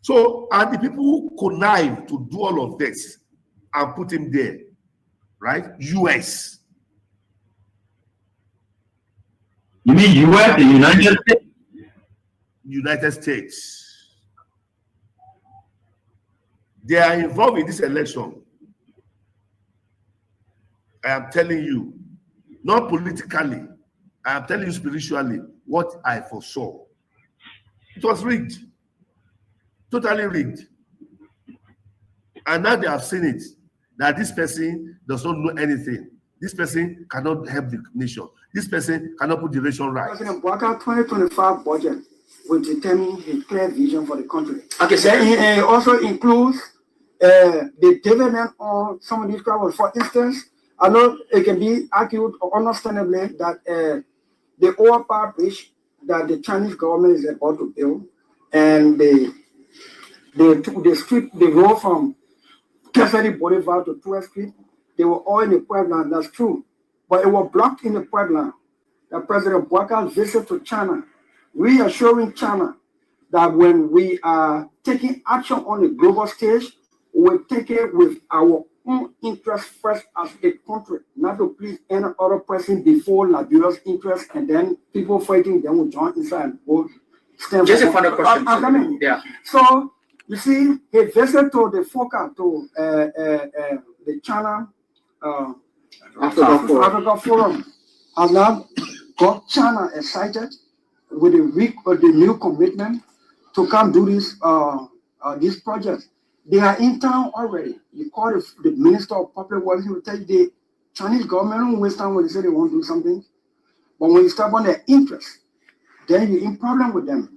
So, and the people who connive to do all of this and put him there, right? US. You mean US, the United States? United States. They are involved in this election. I am telling you, not politically, I am telling you spiritually what I foresaw. It was rigged, totally rigged. And now they have seen it, that this person does not know anything. This person cannot help the nation. This person cannot put the nation right. President Bouaka 2025 budget will determine his clear vision for the country. Okay, so it also includes the development of some of these problems. For instance, I know it can be argued understandably that the overpower bridge that the Chinese government is about to build and the road from Cassidy Boulevard to 12th Street, they were all in the Puebla, that's true. But it was blocked in the Puebla. The President Bouaka's visit to China, reassuring China that when we are taking action on the global stage, we'll take it with our own interest first as a country, not to please any other person before Liberia's interest, and then people fighting, then we'll join inside and we'll stand. Just a final question. Yeah. So, you see, he visited to the FOCA, to the China Africa Forum, has now got China excited with the new commitment to come do this project. They are in town already. You call the Minister of Public Works, he will tell you the Chinese government don't waste time when they say they want to do something. But when you step on their interest, then you're in problem with them.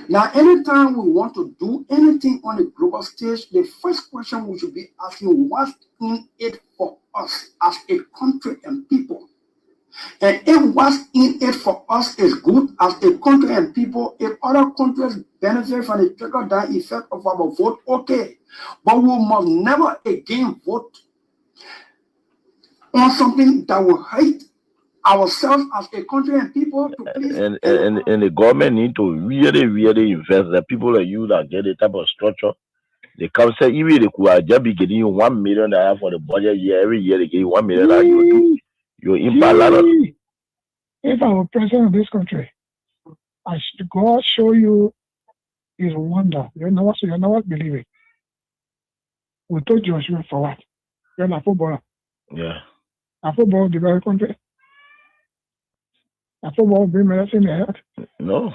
Now, anytime we want to do anything on the global stage, the first question we should be asking, what's in it for us as a country and people? And if what's in it for us is good as a country and people, if other countries benefit from the trickle-down effect of our vote, okay. But we must never again vote on something that will hurt ourselves as a country and people. To please and the government need to really invest. The people like you that get the type of structure. They come say even they could just be getting you $1 million for the budget year. Every year they give you $1 million. You impact a lot of. If I were president of this country, I should God show you his wonder. You know what believe it. We told Joshua for what? You're not footballer. Yeah. A football develop country. A football bring medicine in the head. No.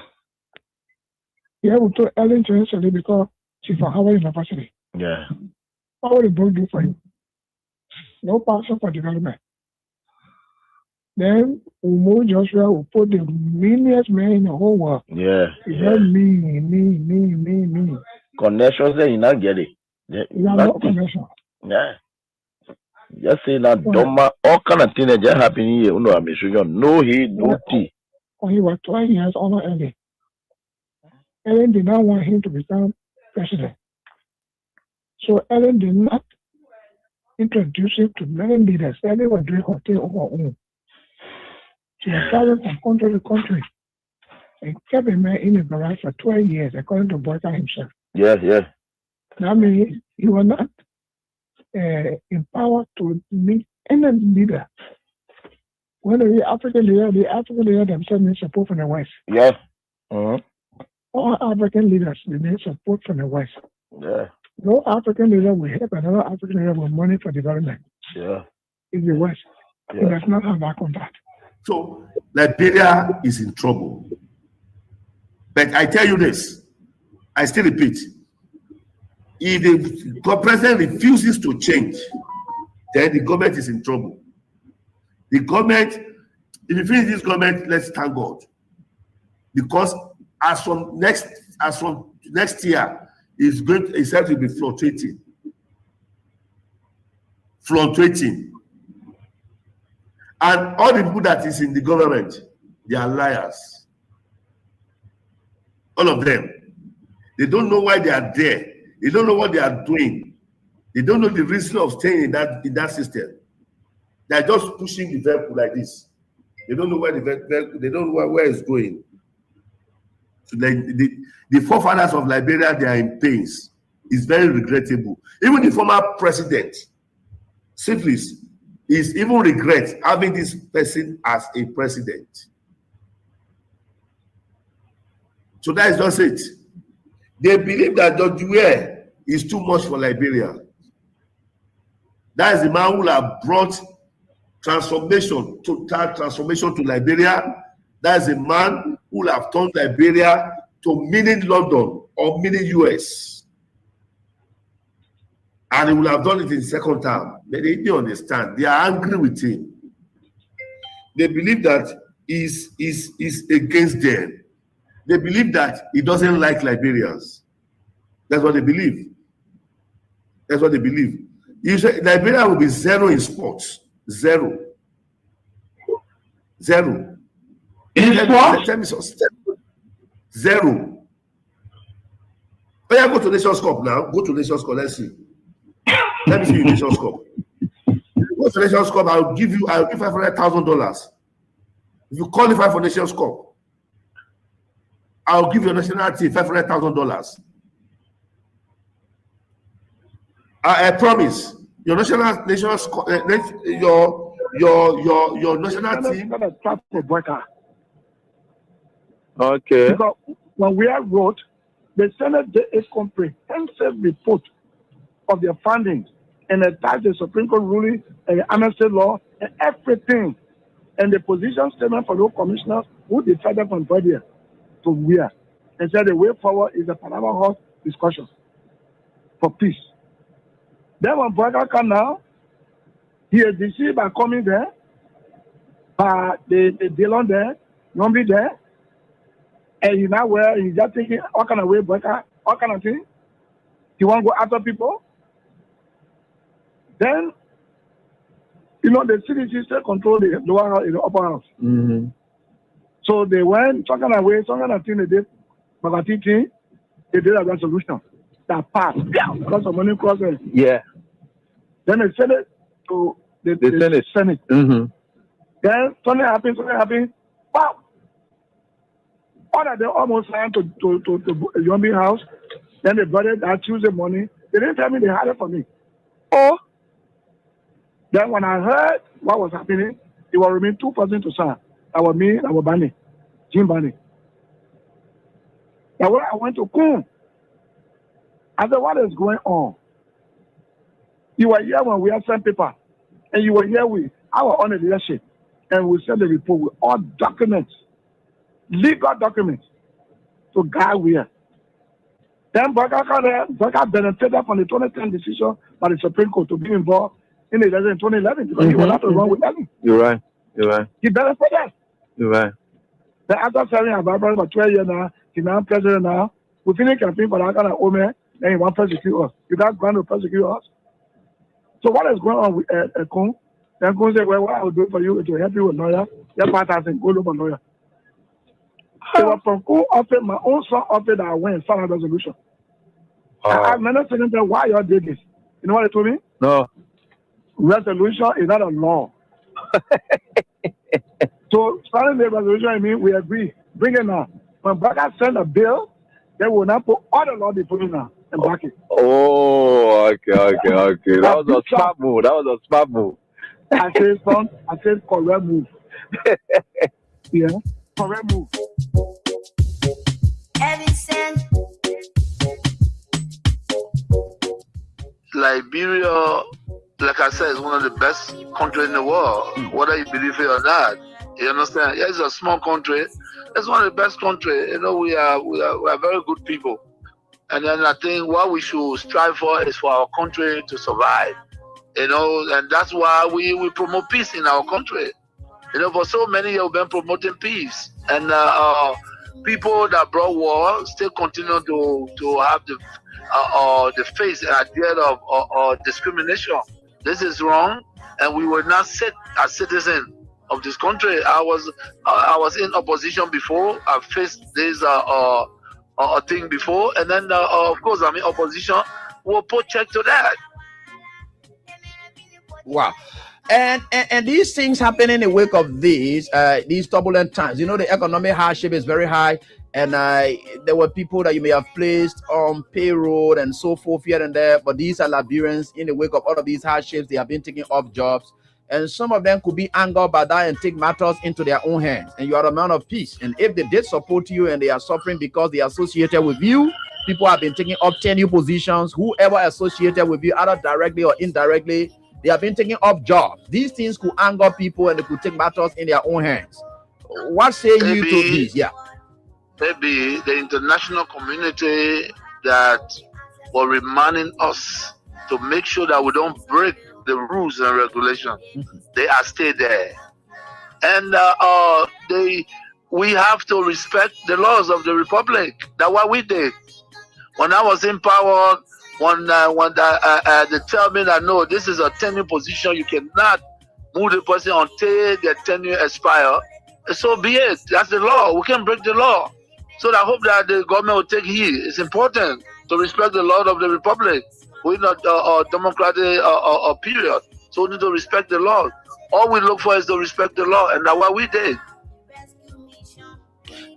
Yeah, we told Ellen to instantly because she's from Howard University. Yeah. What would the book do for you? No passion for development. Then we move Joshua, we put the meanest man in the whole world. Yeah. Me. Connections there, you not get it. You have no connection. Yeah. Just say that Doma, all kind of things that just happen here. You know, I'm sure no he, no tea. When he was 12 years older, Ellen. Ellen did not want him to become president. So Ellen did not introduce him to many leaders. Ellen was doing her thing on her own. She was traveling from country to country and kept a man in the garage for 12 years, according to Bouaka himself. Yeah. That means he was not empowered to meet any leader. When the African leader themselves need support from the West. Yeah. Uh-huh. All African leaders need support from the West. Yeah. No African leader will help another African leader with money for development. Yeah. In the West. Yeah. He does not have that contact. So Liberia is in trouble. But I tell you this, I still repeat, if the president refuses to change, then the government is in trouble. The government, if you finish this government, let's thank God. Because as from next year, it's said to be fluctuating. And all the people that is in the government, they are liars. All of them. They don't know why they are there. They don't know what they are doing. They don't know the reason of staying in that system. They are just pushing the vehicle like this. They don't know where the vehicle, they don't know where it's going. The forefathers of Liberia, they are in pains. It's very regrettable. Even the former president, Syphilis, is even regret having this person as a president. So that is just it. They believe that George Weah is too much for Liberia. That is the man who have brought transformation, total transformation to Liberia. That is a man who have turned Liberia to mini London or mini US. And he will have done it in second term. But they didn't understand. They are angry with him. They believe that he's against them. They believe that he doesn't like Liberians. That's what they believe. That's what they believe. You say Liberia will be zero in sports. Zero. In sports? Zero. Oh yeah, go to Nations Cup now. Go to Nations Cup. Let's see. Let me see you Nations Cup. Go to Nations Cup. I'll give $500,000. If you qualify for Nations Cup, I'll give your national team $500,000. I promise. Your national team. Okay. Because when we have wrote, the Senate did a comprehensive report of their findings and attached the Supreme Court ruling and the amnesty law and everything, and the position statement for those commissioners who decided from Brother to Weah, and said the way forward is a Panama House discussion for peace. Then when Brother come now, he is deceived by coming there, by the Dillon there, Nombi there, and he now where he's just thinking all kind of way, Brother, all kind of thing. He want to go after people. Then, the CDC still control the lower house, the upper house. Mm-hmm. So they went, some kind of way, some kind of thing they did, they did a resolution that passed. Yeah, because of money crossing. Yeah. Then they sent it to the Senate. Mm-hmm. Then something happened. Wow. All that they almost signed to Yombi house. Then they brought it that Tuesday morning. They didn't tell me they had it for me. Oh. Then when I heard what was happening, it was remain 2 persons to sign. That was me, that was Bani, Jim Bani. Now when I went to Kun, I said, what is going on? You were here when we had sent paper, and you were here with our own leadership, and we sent the report with all documents, legal documents, to guide Weah. Then Baka benefited from the 2010 decision by the Supreme Court to be involved in the election in 2011 because he was not wrong with them. You're right. He benefited. You're right. Then after serving Ababa for 12 years now, he's now president now. We finished campaign for that kind of Omer, then he wants to persecute us. You got going to persecute us. So what is going on with Kun? Then Kun said, well, what I will do for you is to help you with lawyer. Your part has been go look for lawyer. It was from Kun offered, my own son offered that I went and signed a resolution. I asked many seconds why you all did this. You know what they told me? No. Resolution is not a law. So signing the resolution, I mean, we agree. Bring it now. When Baka send a bill, they will not put all the law they put in now and back it. Oh, okay. That was a smart move. I said correct move. Yeah, correct move. Liberia, like I said, is one of the best countries in the world, whether you believe it or not. You understand? Yeah, it's a small country. It's one of the best countries. We are very good people. And then I think what we should strive for is for our country to survive. And that's why we promote peace in our country. For so many years we've been promoting peace. And people that brought war still continue to have the face and idea of discrimination. This is wrong, and we will not sit as citizens of this country. I was in opposition before. I faced this thing before, and then of course I'm in opposition. We'll put check to that. Wow. And these things happen in the wake of these turbulent times. The economic hardship is very high. and there were people that you may have placed on payroll and so forth here and there, but these are Liberians. In the wake of all of these hardships, they have been taking off jobs, and some of them could be angered by that and take matters into their own hands. And you are a man of peace, and if they did support you and they are suffering because they are associated with you, people have been taking up tenure positions. Whoever associated with you, either directly or indirectly, they have been taking up jobs. These things could anger people and they could take matters in their own hands. What say you to this? Yeah. Maybe the international community that were reminding us to make sure that we don't break the rules and regulations. They are still there. And we have to respect the laws of the Republic. That's what we did. When I was in power, when they tell me that no, this is a tenure position, you cannot move the person until the tenure expire. So be it. That's the law. We can't break the law. So I hope that the government will take heed. It's important to respect the law of the Republic. We're not a democratic period. So we need to respect the law. All we look for is to respect the law, and that's what we did.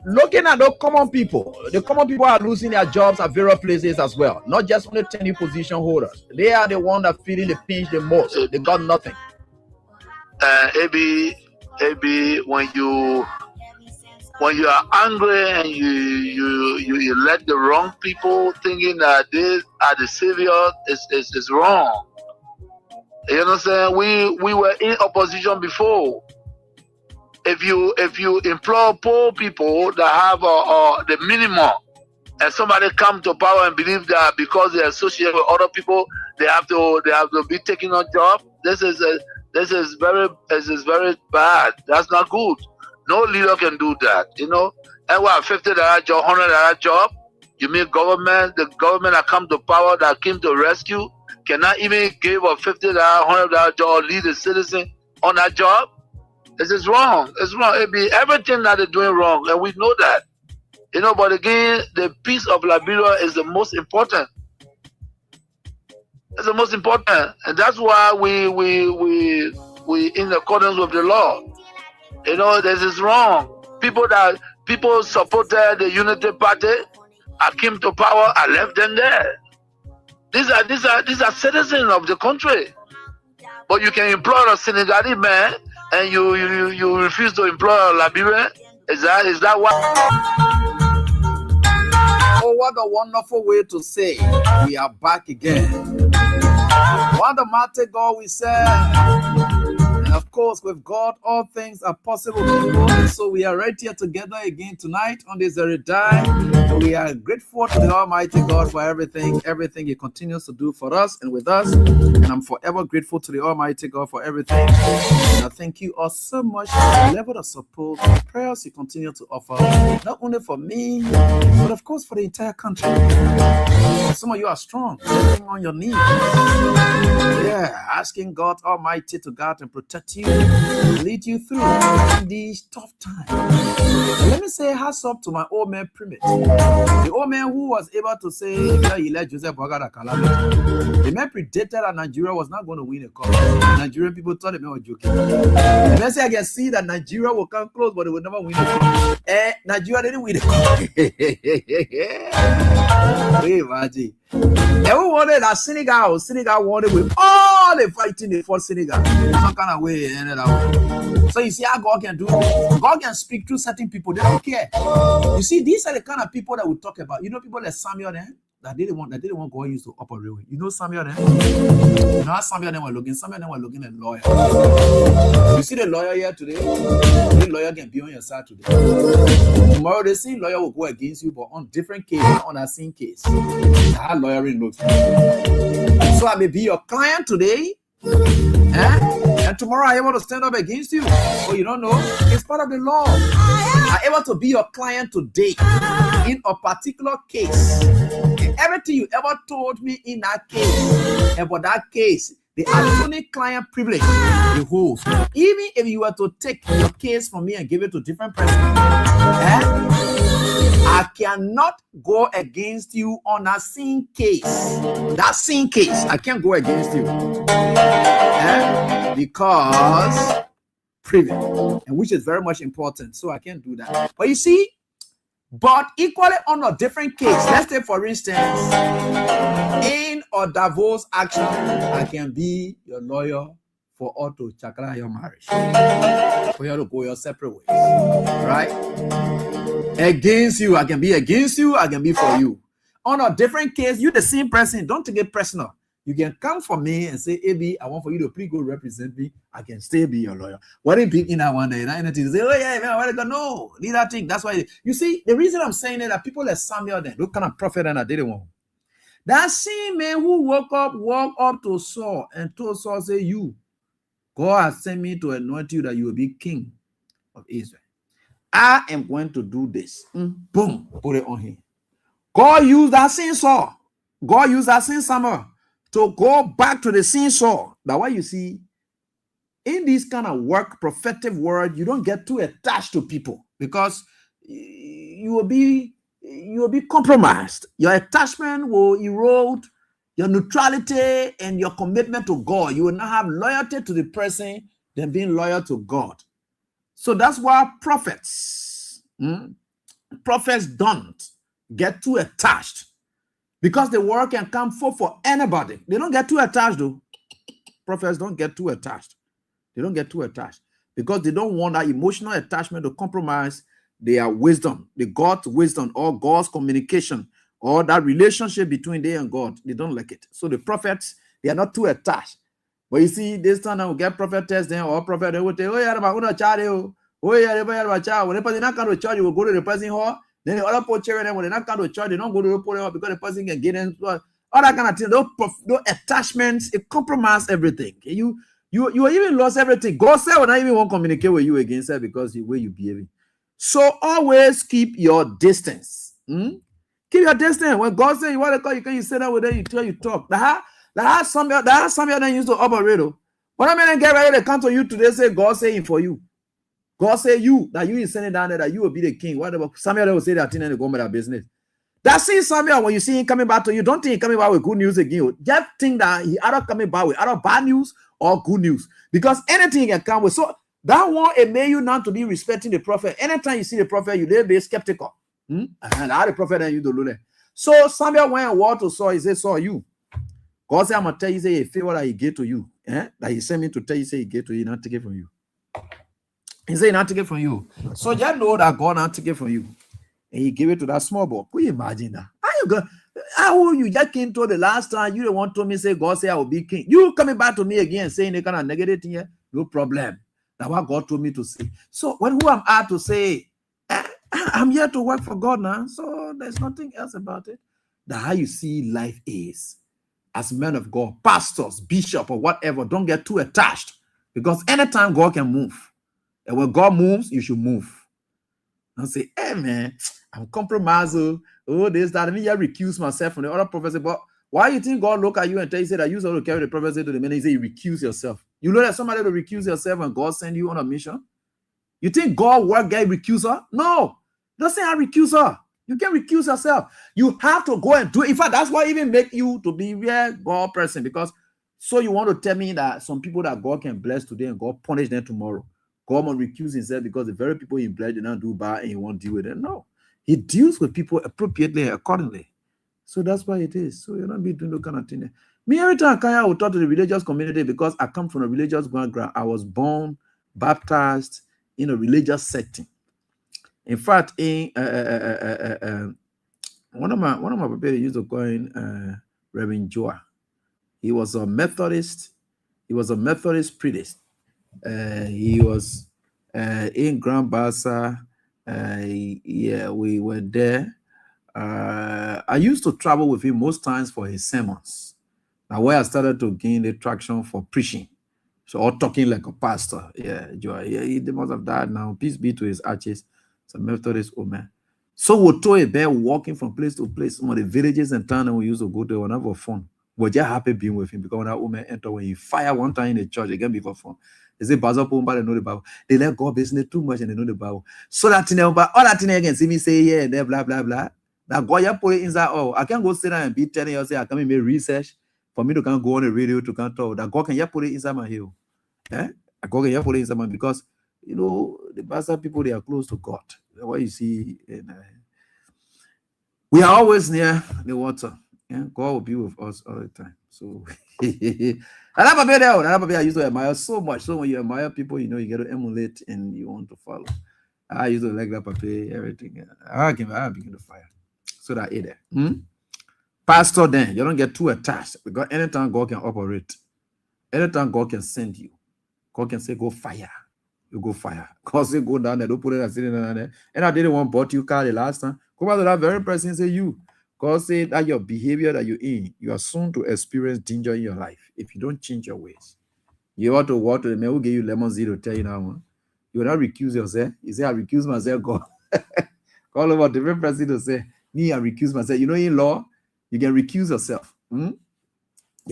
Looking at the common people are losing their jobs at various places as well. Not just only tenure position holders. They are the ones that feeling the pinch the most. They got nothing. Maybe when you are angry and you let the wrong people thinking that they are the savior, is wrong. You understand? We were in opposition before. If you employ poor people that have the minimum, and somebody come to power and believe that because they associate with other people, they have to be taking a job. This is very bad. That's not good. No leader can do that, you know. And what, $50 job, $100 job? You mean the government that come to power, that came to rescue, cannot even give a $50, $100 job or lead a citizen on that job? This is wrong. It's wrong. It be everything that they're doing wrong, and we know that. You know, but again, the peace of Liberia is the most important. It's the most important, and that's why we in accordance with the law. You know, this is wrong. People supported the Unity Party. I came to power. I left them there. These are citizens of the country. But you can employ a Senegalese man, and you refuse to employ a Liberian. Is that what? Oh, what a wonderful way to say we are back again. What a mighty God we serve. And of course, with God, all things are possible. People. So we are right here together again tonight on this very day. And we are grateful to the Almighty God for everything He continues to do for us and with us. And I'm forever grateful to the Almighty God for everything. And I thank you all so much for the level of support, the prayers you continue to offer, not only for me, but of course for the entire country. Some of you are strong, living on your knees. Yeah, asking God Almighty to guard and protect you, lead you through these tough times. And let me say hats up to my old man Primate, the old man who was able to say he let Joseph Boaga calamity. The man predicted that Nigeria was not going to win a cup. Nigerian people thought the man was joking. The man said I can see that Nigeria will come close, but they will never win a cup. Nigeria didn't win a cup. Imagine. And we wanted that Senegal wanted with all the fighting they fought Senegal. Some kind of way, another way. So you see how God can do it. God can speak through certain people. They don't care. You see, these are the kind of people that we talk about. You know, people like Samuel then that didn't want God used to operate. You know Samuel then? You know how Samuel then were looking? Samuel then were looking at lawyer. You see the lawyer here today? The lawyer can be on your side today. Tomorrow the same lawyer will go against you, but on different case, not on the same case. That's how lawyering looks. So I may be your client today. And tomorrow I'm able to stand up against you. Oh, you don't know? It's part of the law. I'm able to be your client today in a particular case. And everything you ever told me in that case, about that case, the attorney-client privilege you hold. Even if you were to take your case from me and give it to a different person, I cannot go against you on a sin case. That sin case, I can't go against you. Because privilege, and which is very much important. So I can't do that. But you see, But equally on a different case, let's say for instance, in a divorce action, I can be your lawyer for all to chakra your marriage, for you to go your separate ways, right? Against you, I can be against you, I can be for you. On a different case, you the same person, don't take it personal. You can come for me and say, AB, I want for you to pretty good represent me. I can still be your lawyer. What if in that one day, and say, oh yeah, man, what go? No, leave that thing. That's why you see the reason I'm saying that people like Samuel, then those kind of prophet and I didn't want. That same man who walked up to Saul and told Saul, say, you, God has sent me to anoint you that you will be king of Israel. I am going to do this. Boom, put it on him. God used that same Saul. God used that same Samuel to go back to the same Saul. That's why you see, in this kind of work, prophetic word, you don't get too attached to people because you will be compromised. Your attachment will erode your neutrality and your commitment to God. You will not have loyalty to the person than being loyal to God. So that's why prophets don't get too attached. Because the word can come forth for anybody. They don't get too attached though. Prophets don't get too attached. They don't get too attached. Because they don't want that emotional attachment to compromise their wisdom, the God's wisdom or God's communication or that relationship between they and God. They don't like it. So the prophets, they are not too attached. But you see, this time I will get prophetess then or prophet, they will say, oh yeah, I'm going to child. Oh yeah, child. When the person not come to church, you will go to the person hall. Then the other poacher, when they not come to church, they don't go to the poacher because the person can get in. All that kind of thing. Those attachments, it compromise everything. You even lost everything. God said, "When I even want to communicate with you again, sir, because the way you behaving." So always keep your distance. Keep your distance. When God says you want to call, you sit down with them, you talk. That somebody that used to operate. When I mean get ready to come to you today, say God saying for you. God say you, that you is sending down there, that you will be the king. Whatever. Samuel will say that thing and go with that business. That's it, Samuel. When you see him coming back to you, don't think he's coming back with good news again. Just think that he either coming back with either bad news or good news. Because anything can come with. So that one, it made you not to be respecting the prophet. Anytime you see the prophet, you be skeptical. And how the prophet and you do that. So Samuel went and walked to Saul. He said, Saul, you. God said, I'm going to tell you, say, a favor that he gave to you. That he sent me to tell you, say, he gave to you, not take it from you. He said, not take it from you. So just know that God not take it from you. And he gave it to that small boy. Could you imagine that? How you just came to the last time you don't want to me say God say I will be king. You coming back to me again saying the kind of negative thing here? No problem. That's what God told me to say. So who am I to say? I'm here to work for God now. So there's nothing else about it. That's how you see life is. As men of God, pastors, bishop, or whatever, don't get too attached. Because anytime God can move. And when God moves, you should move. And say, hey man, I'm compromised. Oh, this, that. I mean, I recuse myself from the other prophecy. But why you think God look at you and tell you say that you supposed to carry the prophecy to the man? He say you recuse yourself. You know that somebody will recuse yourself when God send you on a mission? You think God work guy recuse her? No. Don't say I recuse her. You can't recuse yourself. You have to go and do it. In fact, that's why even make you to be a real God person. Because so you want to tell me that some people that God can bless today and God punish them tomorrow. God will recuse himself because the very people he blessed did not do bad and he won't deal with them. No. He deals with people appropriately and accordingly. So that's why it is. So you're not be doing the kind of thing. Me, every time I will talk to the religious community because I come from a religious background. I was born, baptized in a religious setting. In fact, in one of my people used to call him Reverend Joa. He was a Methodist. He was a Methodist priest. He was in Grand Bassa. Yeah, we were there. I used to travel with him most times for his sermons. Now, where I started to gain the traction for preaching, so or talking like a pastor. Yeah, Joy. Yeah, he must have died now. Peace be to his arches. It's a Methodist old man. So we told a bear walking from place to place. Some of the villages and towns we used to go to were never fun. We're just happy being with him because when that old man entered, when he fired one time in the church, again before fun. They say, Bazaar, they know the Bible. They let God business too much and they know the Bible. So that thing, all that thing again, see me say here and there, blah, blah, blah. That God, you put it inside. Oh, I can't go sit down and be telling you, say, I can't make research for me to can't go on the radio to can't talk. That God can you put it inside my heel. God can you put it inside my because, you know, the Bazaar people, they are close to God. That's what you see in We are always near the water. Yeah, God will be with us all the time. So I used to admire so much. So when you admire people, you know you get to emulate and you want to follow. I used to like that papa, everything. I begin to fire. So that either. Pastor, then you don't get too attached because anytime God can operate, anytime God can send you, God can say, go fire. You go fire. God say, go down there, don't put it and sitting down there. And I didn't want bought you car the last time. Go back to that very person, say you. God say that your behavior that you're in, you are soon to experience danger in your life if you don't change your ways. You want to walk to the man who gave you lemon zero, tell you now, you will not recuse yourself. You say, I recuse myself, God. Call over different person to say, me, I recuse myself. You know, in law, you can recuse yourself. Yeah,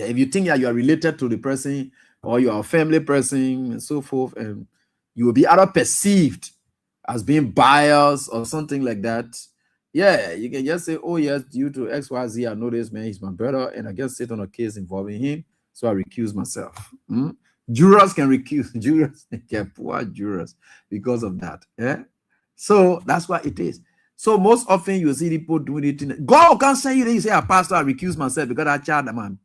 if you think that you are related to the person or you are a family person and so forth, and you will be either perceived as being biased or something like that. Yeah, you can just say, oh yes, due to XYZ, I know this man, he's my brother, and I just sit on a case involving him, so I recuse myself. Jurors can recuse, jurors can poor jurors because of that. Yeah, so that's what it is. So most often you see people doing it. God can't say you say, pastor, I recuse myself because that child, I'm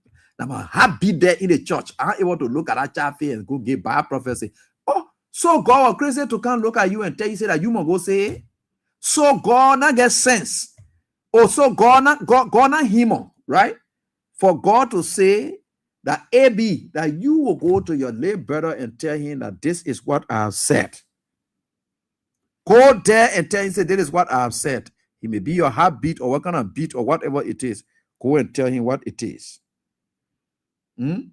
happy there in the church. I'm able to look at that child face and go give by prophecy. Oh, so God was crazy to come look at you and tell you say that you must go say. So God not get sense. Oh, so God not him, right? For God to say that AB, that you will go to your late brother and tell him that this is what I have said. Go there and tell him, say, this is what I have said. He may be your heartbeat or what kind of beat or whatever it is. Go and tell him what it is. That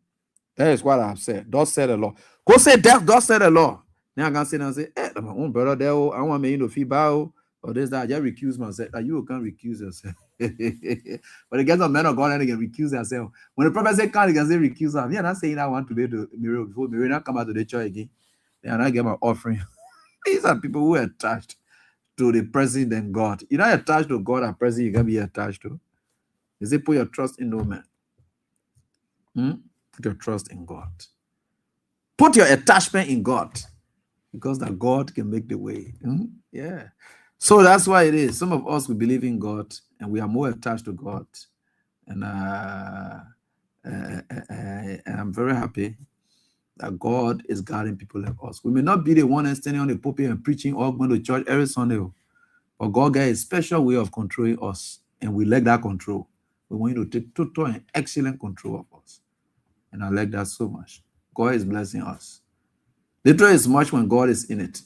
is what I have said. Thus said the Lord. Go say that, thus said the Lord. Now I can say, my own brother there, I want me to feedback or this, that. I just recuse myself. That you can't recuse yourself. But it gets a man of God and they can recuse themselves. When the prophet say can't, they can say recuse them. Yeah, not saying I want today to Miro before Miro not come out to the church again. Then I get my offering. These are people who are attached to the president and God. You're not attached to God and president, you can be attached to. They say put your trust in no man. Put your trust in God. Put your attachment in God. Because that God can make the way. Yeah. So that's why it is. Some of us, we believe in God and we are more attached to God. And I'm very happy that God is guiding people like us. We may not be the one standing on the pulpit and preaching or going to church every Sunday, but God got a special way of controlling us, and we like that control. We want you to take total and excellent control of us. And I like that so much. God is blessing us. Literally, it's much when God is in it.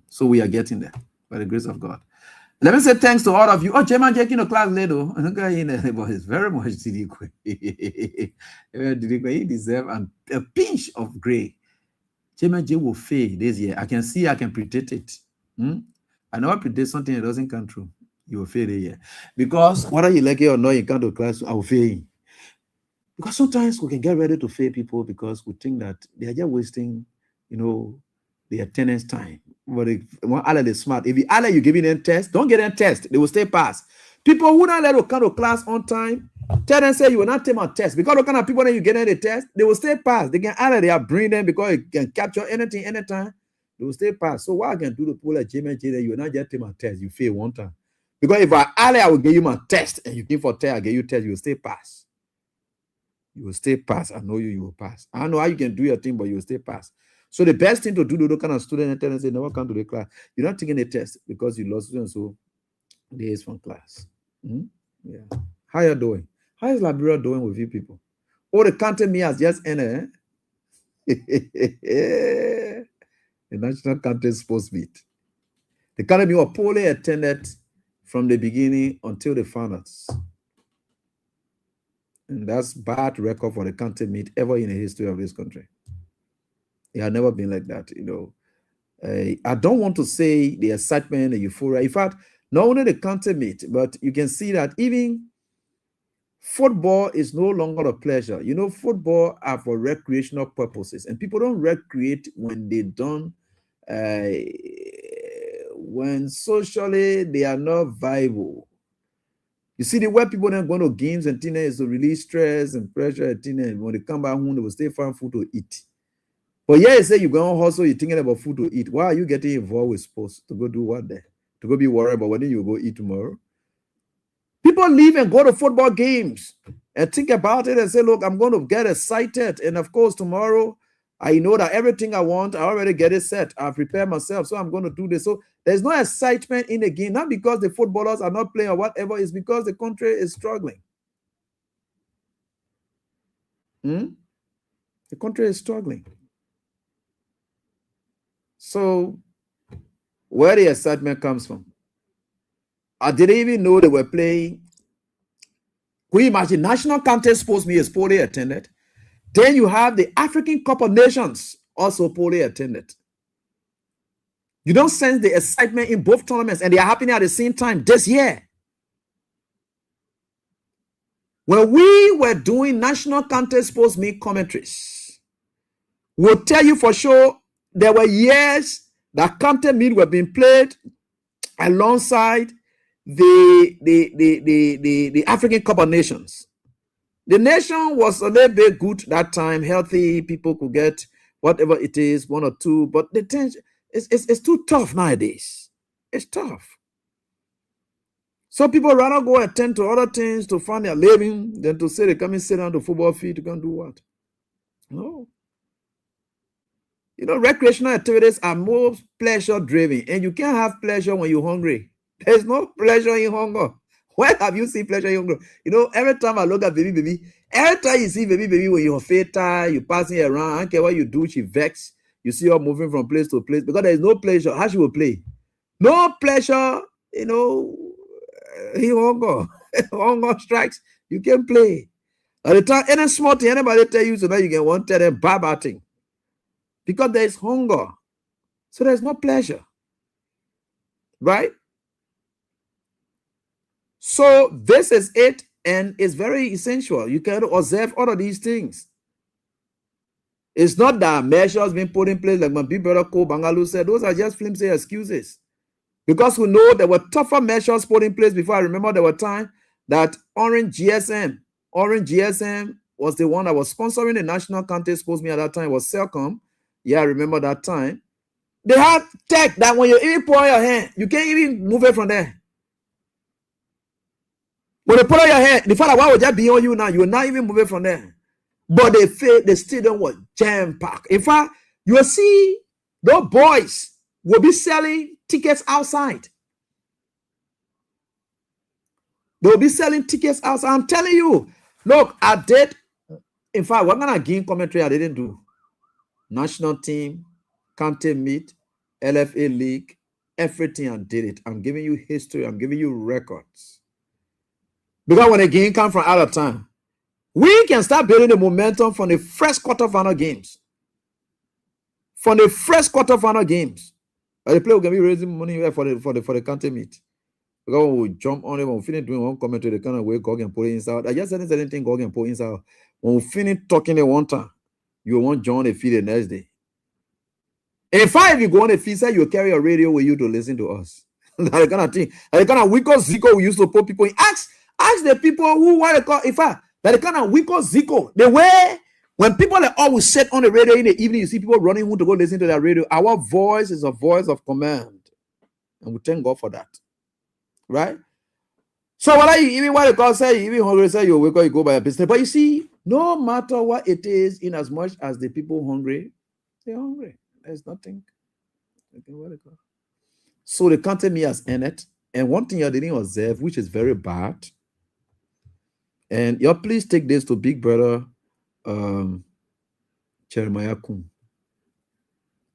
So we are getting there by the grace of God. Let me say thanks to all of you. Oh, Chairman Jackie no class later. But it's very much Didikwe. He deserves a pinch of gray. Chairman J will fail this year. I can predict it. I never predict something that doesn't come true. You will fail this year. Because whether you like it or not, you come to class, I will fail. Because sometimes we can get ready to fail people because we think that they are just wasting, their attendance time. But when Allah is smart, if you giving them test, don't get them test. They will stay pass. People who not let you come to class on time, tell them say you will not take my test. Because the kind of people that you get in the test, they will stay pass. They can they are bring them because it can capture anything anytime. They will stay pass. So what I can do to pull a J that you will not just take my test, you fail one time. Because if I will give you my test and you give for test, I give you test, you will stay pass. You will stay pass. I know you will pass. I know how you can do your thing, but you will stay pass. So the best thing to do to those kind of student and tell them say never come to the class. You're not taking a test because you lost so days from class. Yeah. How you doing? How is Liberia doing with you people? Oh, the county me has just ended. The National County Sports Meet. The county me was poorly attended from the beginning until the finals. And that's bad record for the county meet ever in the history of this country. It had never been like that, I don't want to say the excitement, the euphoria. In fact, not only the county meet, but you can see that even football is no longer a pleasure. Football are for recreational purposes, and people don't recreate when they don't, when socially they are not viable. You see, the way people don't go to games and things is to release stress and pressure and things, and when they come back home, they will stay find food to eat. But yeah, you say you're going to hustle, you're thinking about food to eat. Why are you getting involved with sports? To go do what there? To go be worried about whether you go eat tomorrow? People leave and go to football games and think about it and say, look, I'm going to get excited. And of course, tomorrow, I know that everything I want, I already get it set. I've prepared myself, so I'm going to do this. So there's no excitement in the game, not because the footballers are not playing or whatever, it's because the country is struggling. The country is struggling. So where the excitement comes from? I didn't even know they were playing. Can you imagine? National contest supposed to be poorly attended. Then you have the African Cup of Nations also poorly attended. You don't sense the excitement in both tournaments, and they are happening at the same time this year. When we were doing national contest post meet commentaries, we'll tell you for sure there were years that contest meet were being played alongside the African Cup of Nations. The nation was a little bit good that time, healthy, people could get whatever it is, one or two, but the tension it's too tough nowadays. It's tough. So people rather go attend to other things to find their living than to say they come and sit down the football field to go and do what? No. You know, recreational activities are more pleasure driven, and you can't have pleasure when you're hungry. There's no pleasure in hunger. Where have you seen pleasure in hunger? You know, every time I look at baby, every time you see baby when you're fatal, you're passing around, I don't care what you do, she vex. You see her moving from place to place because there's no pleasure. How she will play? No pleasure, you know, in hunger. Hunger strikes, you can play. At the time, any small thing, anybody tell you so that you can want to tell them bad thing. Because there is hunger. So there's no pleasure. Right? So this is it, and it's very essential. You can observe all of these things. It's not that measures being put in place, like my big brother Ko Bangalu said, those are just flimsy excuses. Because we know there were tougher measures put in place before. I remember there were times that Orange GSM was the one that was sponsoring the national contest post me at that time. It was Celcom. Yeah, I remember that time. They had tech that when you even put on your hand, you can't even move it from there. When they put on your hand, the father, why would that be on you now? You will not even move it from there. But the stadium was jam-packed. In fact, you will see those boys will be selling tickets outside. They'll be selling tickets outside. I'm telling you, look, I did. In fact, we're going to give commentary I didn't do. National team, county meet, LFA league, everything I did it. I'm giving you history. I'm giving you records. Because when the game comes from out of time, we can start building the momentum from the first quarterfinal games. From the first quarterfinal games. The player will be raising money for the county meet. Because when we jump on it, when we finish doing one commentary, the kind of way God can put it inside. I just said anything God can put inside. When we finish talking at one time, you won't join the feed the next day. In fact, if you go on the feed, say you'll carry a radio with you to listen to us. That kind of thing. That kind of Wiko Zico we used to put people in. Ask the people who want to call. In fact, that kind of Wiko Zico. The way when people are always sit on the radio in the evening, you see people running who to go listen to that radio. Our voice is a voice of command. And we thank God for that. Right? So whether you even want to call, say you even hungry, say you wake up, you go by your business. But you see, no matter what it is, in as much as the people hungry, they're hungry. There's nothing. So the country me has in it. And one thing you didn't observe, which is very bad, and you please take this to Big Brother Jeremiah Kun.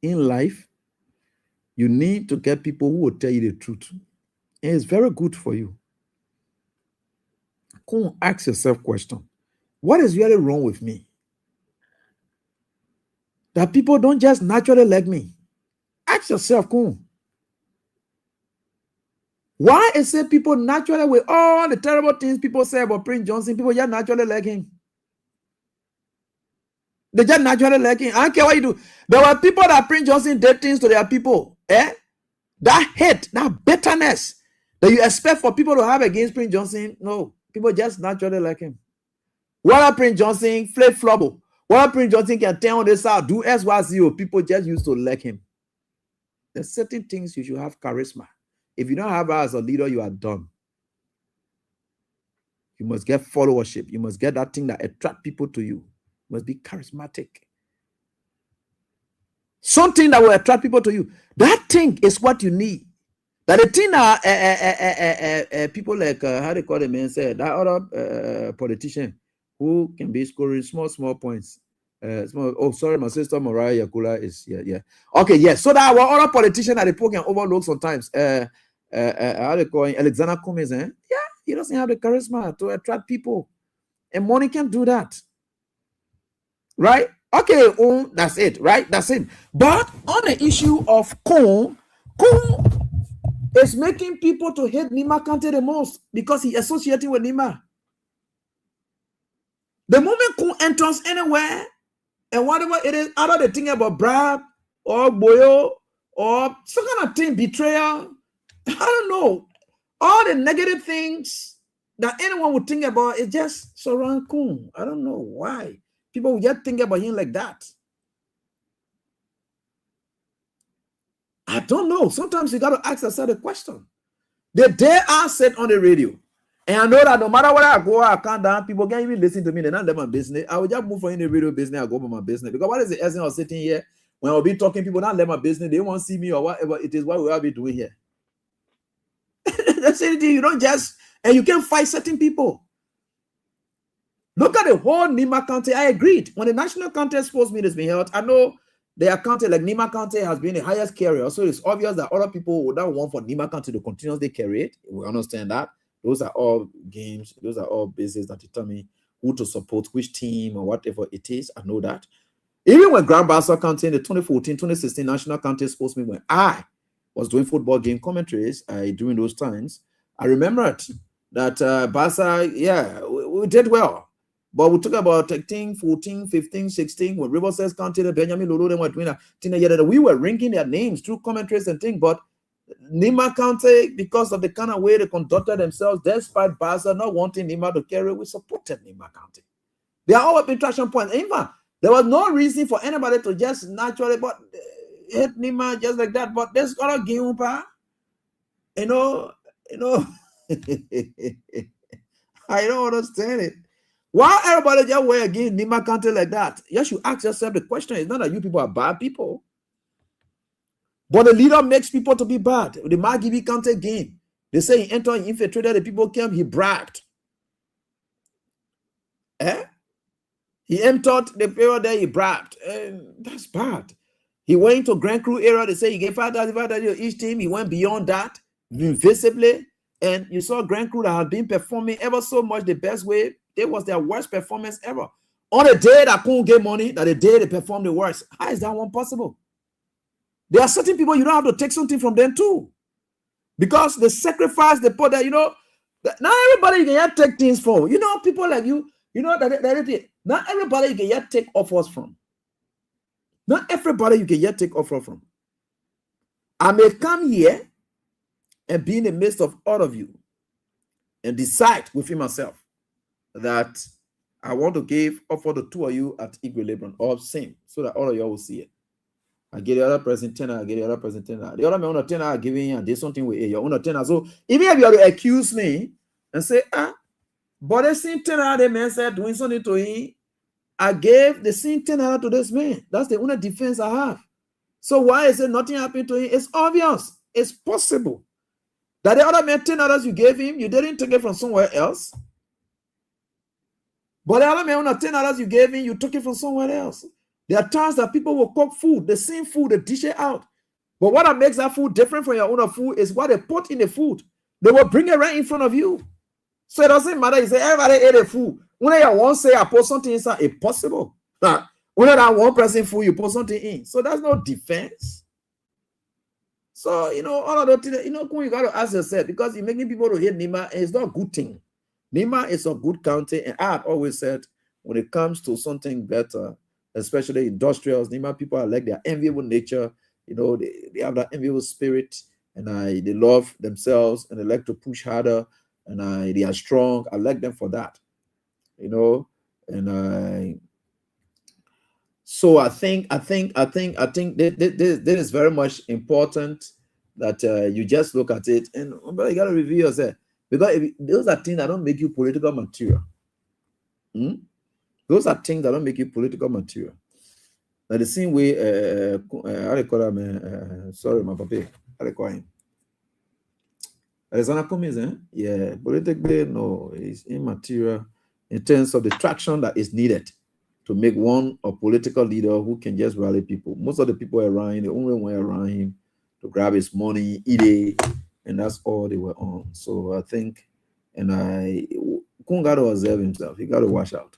In life, you need to get people who will tell you the truth. And it's very good for you. Kun, ask yourself a question. What is really wrong with me? That people don't just naturally like me. Ask yourself, Kun. Why is it people naturally, with all the terrible things people say about Prince Johnson, people just naturally like him? They just naturally like him. I don't care what you do. There were people that Prince Johnson did things to their people. That hate, that bitterness that you expect for people to have against Prince Johnson, no. People just naturally like him. Whether Prince Johnson, flip-flobble, whether Prince Johnson can turn on this out, do SYZO, people just used to like him. There's certain things you should have charisma. If you don't have her as a leader, you are done. You must get followership. You must get that thing that attract people to you. You must be charismatic. Something that will attract people to you. That thing is what you need. That the thing people like how they call the man said that other politician who can be scoring small points. Oh, sorry, my sister Mariah Yakula is yeah. Okay, yes. So that our other politician that people can overlook sometimes. How they call him? Alexander Cummings, eh? Yeah, he doesn't have the charisma to attract people, and money can do that, right? Okay, that's it, right? That's it. But on the issue of Kun is making people to hate Nima Kante the most because he associating with Nima. The moment Kun enters anywhere, and whatever it is, either they think about Brad or Boyo or some kind of thing, betrayal, I don't know. All the negative things that anyone would think about is just surround Kun. I don't know why. People will just think about him like that. I don't know. Sometimes you got to ask yourself a question. The day I said on the radio, and I know that no matter where I go, I can't down, people can't even listen to me. They're not let my business. I will just move from in the radio business. I go for my business. Because what is the essence of sitting here when I'll be talking, people not let my business, they won't see me or whatever it is, what we will be doing here. That's anything. You don't just, and you can fight certain people. Look at the whole Nima County. I agreed. When the national contest sports meet has been held, I know they are counted like Nima County has been the highest carrier. So it's obvious that other people would not want for Nima County to continuously carry it. We understand that. Those are all games. Those are all bases that determine who to support, which team or whatever it is. I know that. Even when Grand Bassa County in the 2014-2016 national county sports meet, when I was doing football game commentaries during those times, I remembered that Bassa, yeah, we did well. But we talk about 13, 14, 15, 16, when Riverside County, Benjamin Lulu, they were doing that. We were ranking their names through commentaries and things, but Nima County, because of the kind of way they conducted themselves, despite Bassa not wanting Nima to carry, we supported Nima County. They are all attraction points. In fact, there was no reason for anybody to just naturally hit Nima just like that. But there's other game, you know. I don't understand it. Why everybody just wear against Nima County like that? You should ask yourself the question. It's not that you people are bad people. But the leader makes people to be bad. The Magibi County game, they say he entered, he infiltrated, the people came, he bragged. He entered the period there, he bragged. That's bad. He went to Grand Crew area, they say he gave 5,000 each team. He went beyond that, visibly. And you saw Grand Crew that had been performing ever so much the best way. It was their worst performance ever. On the day that couldn't get money, that the day they performed the worst. How is that one possible? There are certain people you don't have to take something from them too. Because the sacrifice they put there, not everybody you can yet take things from. People like you, that not everybody you can yet take offers from. Not everybody you can yet take offer from. I may come here and be in the midst of all of you and decide within myself that I want to give offer the two of you at equilibrium or same, so that all of you will see it. I get the other person 10, I get the other person 10. The other man on 10 are giving you and there's something with your own 10. So even if you are to accuse me and say, but the same 10 the man said doing something to him, I gave the same 10 to this man. That's the only defense I have. So why is it nothing happened to him? It's obvious. It's possible that the other man 10 you gave him, you didn't take it from somewhere else. But the other man on 10 you gave him, you took it from somewhere else. There are times that people will cook food, the same food, they dish it out. But what makes that food different from your own food is what they put in the food. They will bring it right in front of you. So it doesn't matter. You say everybody ate the food. When you want to say I put something inside, it's possible. When that one person food, you put something in. So that's no defense. So, all of those things, you got to ask yourself, because you're making people to hate Nima, and it's not a good thing. Nima is a good county, and I've always said, when it comes to something better, especially industrials, Nima people are like their enviable nature. They have that enviable spirit, and they love themselves, and they like to push harder, and they are strong. I like them for that, and so I think this is very much important that you just look at it, and you got to review yourself. Because those are things that don't make you political material. Those are things that don't make you political material. Now the same way, how they call him? Sorry, my papa. How they call him? Alexander Cummings, yeah, politically, no, it's immaterial in terms of the traction that is needed to make one a political leader who can just rally people. Most of the people around him, the only one around him to grab his money, eat it, and that's all they were on. So I think, and Kun got to observe himself. He got to watch out.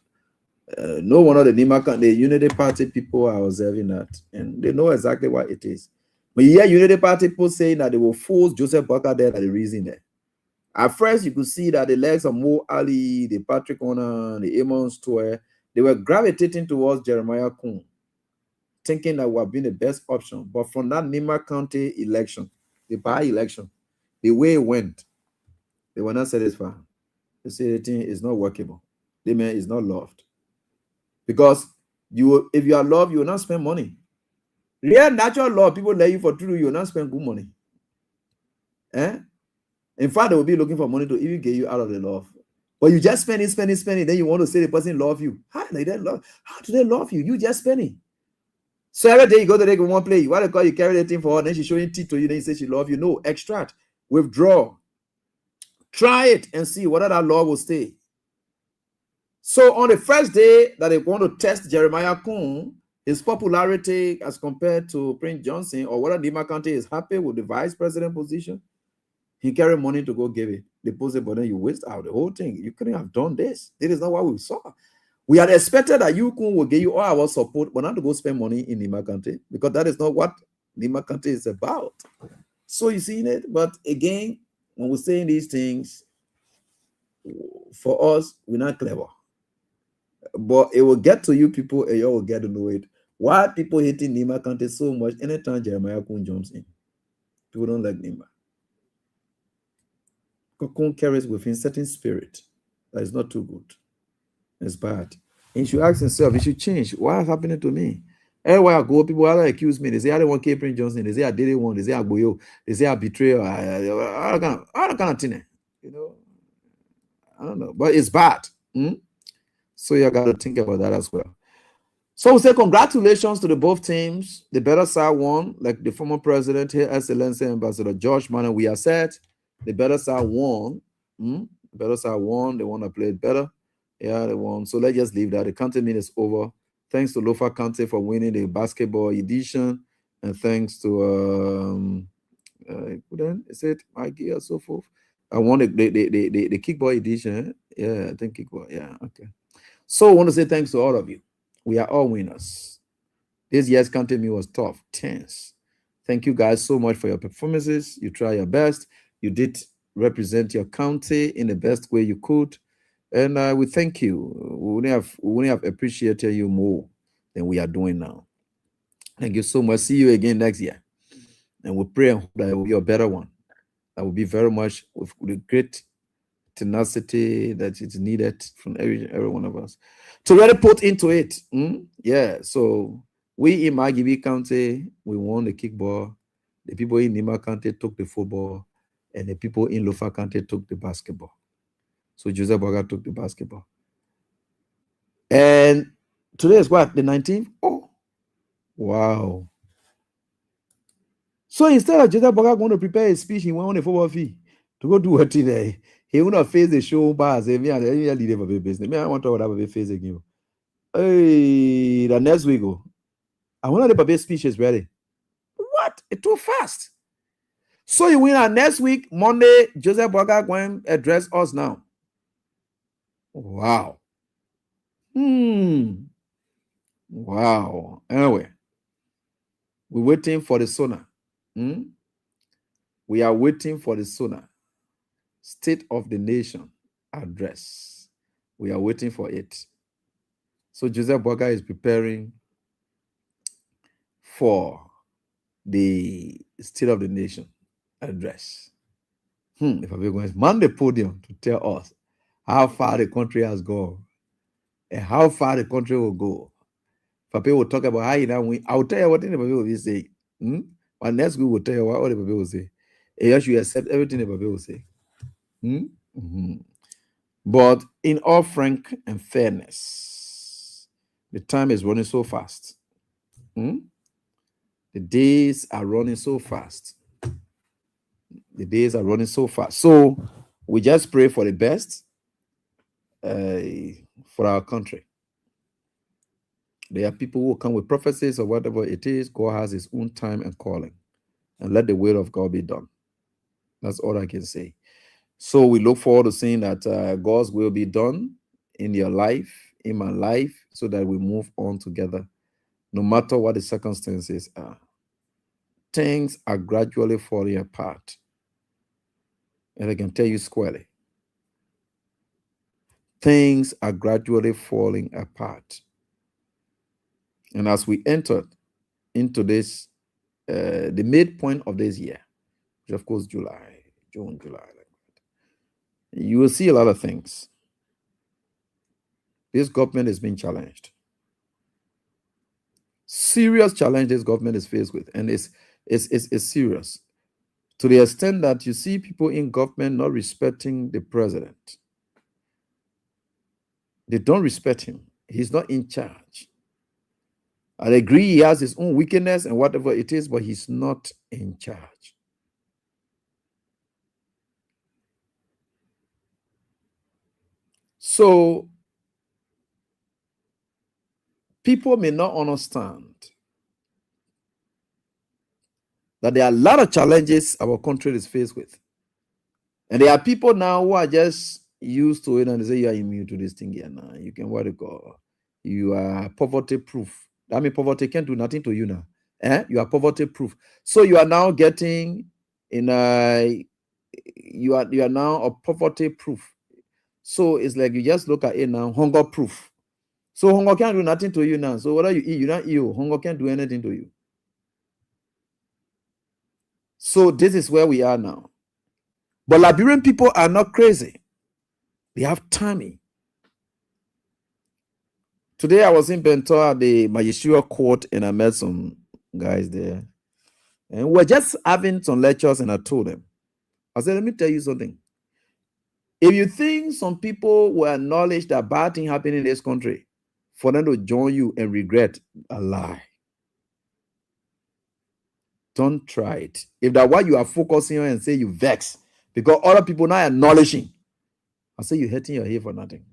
No one of the Nima, the Unity Party people are observing that, and they know exactly what it is. But yeah, Unity Party people saying that they will force Joseph Boakai there at the reason there. At first, you could see that the legs of Mo Ali, the Patrick Ona, the Amon Stowe, they were gravitating towards Jeremiah Kun, thinking that would have been the best option. But from that Nima County election, the by-election, the way it went, they were not satisfied. They say the thing is not workable. The man is not loved. Because if you are loved, you will not spend money. Real natural love, people let you for true, you will not spend good money. In fact, they will be looking for money to even get you out of the love. But you just spend it, then you want to say the person love you. How do they love you? You just spend it. So every day you go to the one play, what they call you carry the thing for her, then she's showing teeth to you, then you say she love you. No, extract, withdraw. Try it and see whether that love will stay. So on the first day that they want to test Jeremiah Kun, his popularity as compared to Prince Johnson, or whether Nima County is happy with the vice president position, he carried money to go give it. They posted, but then you waste out the whole thing. You couldn't have done this. This is not what we saw. We had expected that you Kun will give you all our support, but not to go spend money in Nima County, because that is not what Nima County is about. So you seen it, but again, when we're saying these things, for us, we're not clever. But it will get to you people, and you will get to know it. Why people hating Nima County so much anytime Jeremiah Kun jumps in? People don't like Nima. Kun carries within certain spirit that is not too good. It's bad. And he should ask himself, he should change. What is happening to me? Everywhere I go, people either accuse me. They say I don't want Prince Johnson. They say I didn't want. They say I boyo. They say I betrayal. All kind of thing. You know, I don't know, but it's bad. So you got to think about that as well. So we say congratulations to the both teams. The better side won, like the former president, His Excellency Ambassador George Manning. We are said the better side won. The better side won. They want to play it better. Yeah, they won. So let's just leave that. The county meeting is over. Thanks to Lofa County for winning the basketball edition, and thanks to then is it Mikey or so forth. I won the kickball edition. Yeah, I think kickball. Yeah, okay. So I want to say thanks to all of you. We are all winners. This year's county meeting was tough, tense. Thank you guys so much for your performances. You try your best. You did represent your county in the best way you could. And we thank you. We wouldn't have appreciated you more than we are doing now. Thank you so much. See you again next year. And we pray and hope that it will be a better one. That will be very much with the great tenacity that is needed from every one of us to really put into it. Yeah. So we in Margibi County, we won the kickball. The people in Nima County took the football, and the people in Lofa County took the basketball. So Joseph Boakai took the basketball. And today is what? The 19th? Oh, wow. So instead of Joseph Boakai going to prepare a speech, he went on a football field to go do what today. He will not face the show bars. Me, I lead of a business. Me, I want to have a face again. Hey, the next week go. I want the speech is ready. What? It's too fast. So you win our next week, Monday, Joseph Boakai going to address us now. Wow. Wow. Anyway, we're waiting for the SONA. We are waiting for the SONA. State of the Nation address. We are waiting for it. So Joseph Boakai is preparing for the State of the Nation address. If I'm going to man the podium to tell us how far the country has gone and how far the country will go. If people will talk about how you now win, I will tell you what the people will be saying. But next week we'll tell you what all the people will say. And you should accept everything the people will say. Mhm. But in all frank and fairness, the time is running so fast. The days are running so fast. The days are running so fast. So we just pray for the best for our country. There are people who come with prophecies or whatever it is. God has his own time and calling. And let the will of God be done. That's all I can say. So we look forward to seeing that God's will be done in your life, in my life, so that we move on together, no matter what the circumstances are. Things are gradually falling apart. And I can tell you squarely, things are gradually falling apart. And as we entered into this, the midpoint of this year, which of course June, July, you will see a lot of things. This government is being challenged. Serious challenge this government is faced with, and it's serious. To the extent that you see people in government not respecting the president. They don't respect him. He's not in charge. I agree he has his own wickedness and whatever it is, but he's not in charge. So people may not understand that there are a lot of challenges our country is faced with. And there are people now who are just used to it and they say, you are immune to this thing here now. You can what it call, you are poverty proof. I mean, poverty can't do nothing to you now. You are poverty proof. So you are now getting in a, you are now a poverty proof. So it's like you just look at it now, hunger proof. So hunger can't do nothing to you now. So whether you eat, you don't eat, hunger can't do anything to you. So this is where we are now. But Liberian people are not crazy. They have timing. Today I was in Bento at the Magisterial Court and I met some guys there. And we're just having some lectures and I told them, I said, let me tell you something. If you think some people will acknowledge that bad thing happening in this country, for them to join you and regret, a lie. Don't try it. If that's what you are focusing on and say you vex, because other people now are acknowledging, I say you're hurting your head for nothing.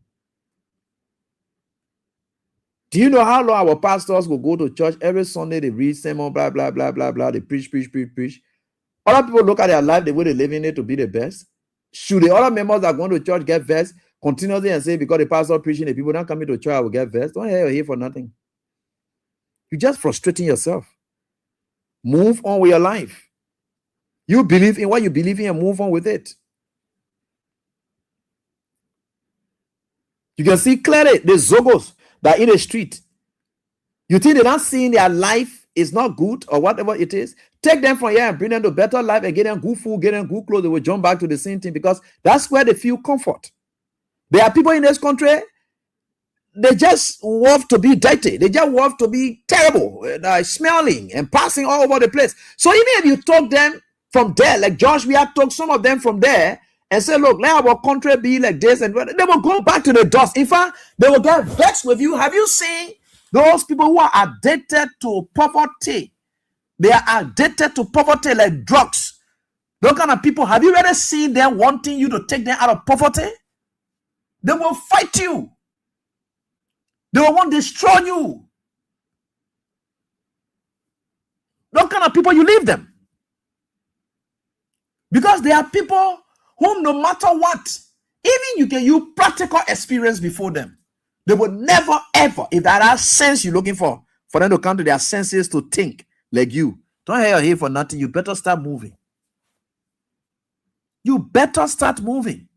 Do you know how long our pastors will go to church every Sunday? They read sermon, blah, blah, blah, blah, blah. They preach. Other people look at their life, the way they live in it to be the best. Should the other members that are going to church get vexed continuously and say, because the pastor preaching, the people not coming to church, I will get vexed? Don't hear your head for nothing. You're just frustrating yourself. Move on with your life. You believe in what you believe in and move on with it. You can see clearly the Zogos that are in the street. You think they're not seeing their life is not good or whatever it is? Take them from here and bring them to better life and get them good food, get them good clothes. They will jump back to the same thing because that's where they feel comfort. There are people in this country, they just want to be dirty. They just want to be terrible, smelling and passing all over the place. So even if you talk them from there, like Josh, we have talked some of them from there and say, look, let our country be like this, and they will go back to the dust. In fact, they will get vexed with you. Have you seen those people who are addicted to poverty? They are addicted to poverty like drugs. Those kind of people, have you ever seen them wanting you to take them out of poverty? They will fight you. They will want to destroy you. Those kind of people, you leave them. Because they are people whom no matter what, even you can use practical experience before them. They will never ever, if that are sense you're looking for them to come to their senses to think like you. Don't hear your head for nothing. You better start moving. You better start moving.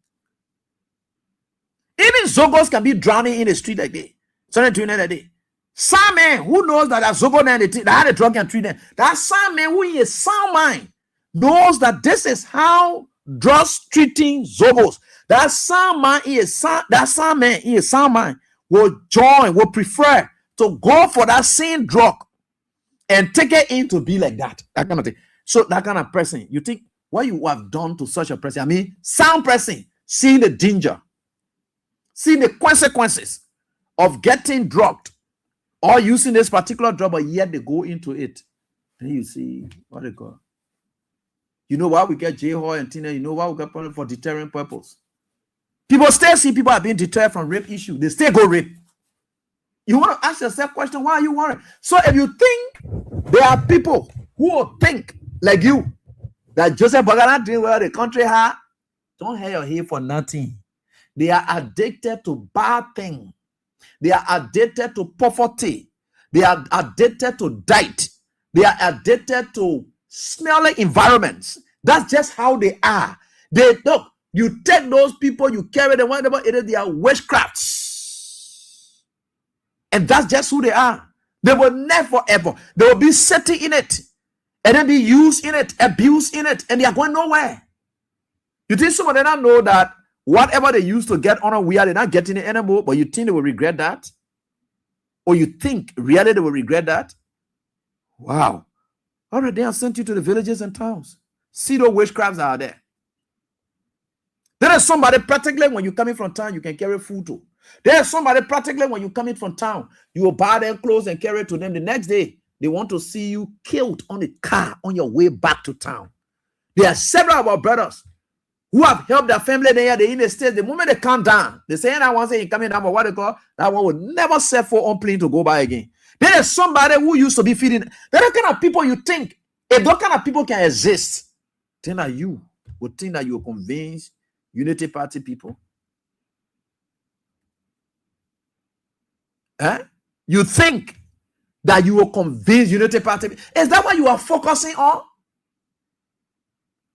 Even Zogos can be drowning in the street like this. Something doing that day. Some man who knows that a Zogo that had a drug and treat them. That some man who is sound mind knows that this is how drugs treating Zogos. That some man is sound mind will join, will prefer to go for that same drug and take it in to be like that. That kind of thing. So that kind of person, you think what you have done to such a person, I mean, sound person, seeing the danger, seeing the consequences of getting drugged or using this particular drug, but yet they go into it. Then you see what they call. You know why we get J-Hall and Tina? You know why we get problem for deterrent purpose. People still see people are being deterred from rape issue. They still go rape. You want to ask yourself question, why are you worried? So if you think there are people who will think like you, that Joseph Bagana doing well the country has, don't hang your head for nothing. They are addicted to bad things. They are addicted to poverty. They are addicted to diet. They are addicted to smelly environments. That's just how they are. They look, you take those people, you carry them, whatever it is, they are witchcrafts. And that's just who they are. They will never ever. They will be sitting in it. And then be used in it, abused in it, and they are going nowhere. You think some of them don't know that whatever they used to get on a wheel, they're not getting it anymore, but you think they will regret that? Or you think really they will regret that? Wow. All right, they have sent you to the villages and towns. See those witchcrafts are there. There is somebody practically when you coming from town, you can carry food to. There is somebody practically when you coming from town, you will buy their clothes and carry it to them. The next day, they want to see you killed on a car on your way back to town. There are several of our brothers who have helped their family there. They're in the States. The moment they come down, they say, that one say coming down, but what they call that one will never set foot on plane to go by again. There is somebody who used to be feeding. There are kind of people you think, if those kind of people can exist, then that you would think that you will convince Unity Party people. You think that you will convince Unity Party? Is that what you are focusing on?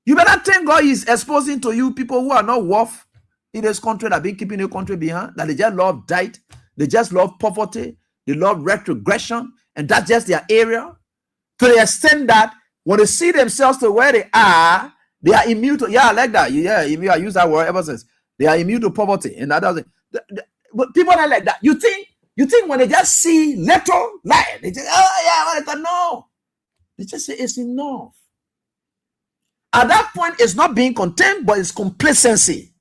You better thank God is exposing to you people who are not worth in this country, that have been keeping the country behind, that they just love diet, they just love poverty, they love retrogression, and that's just their area. To the extent that when they see themselves to where they are immune to, I like that. I use that word ever since. They are immune to poverty. And that doesn't. But people are like that. You think when they just see little light, they just, no. They just say it's enough. At that point, it's not being content, but it's complacency.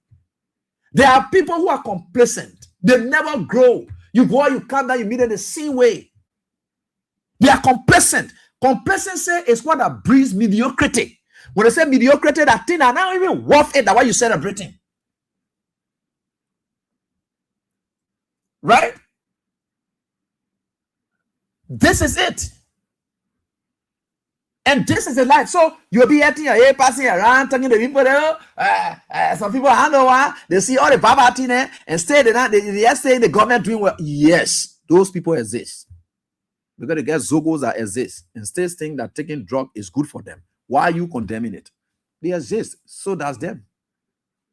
There are people who are complacent. They never grow. You go, you come down, you meet them the same way. They are complacent. Complacency is what that breeds mediocrity. When they say mediocrity, that thing are not even worth it. That's why you celebrating. Right? This is it. And this is the life. So you'll be acting here, passing around, talking to people there. Some people hand over, they see all the poverty there and stay there. They say the government doing well. Yes, those people exist. Because they get zogos that exist and still think that taking drug is good for them. Why are you condemning it? They exist. So does them.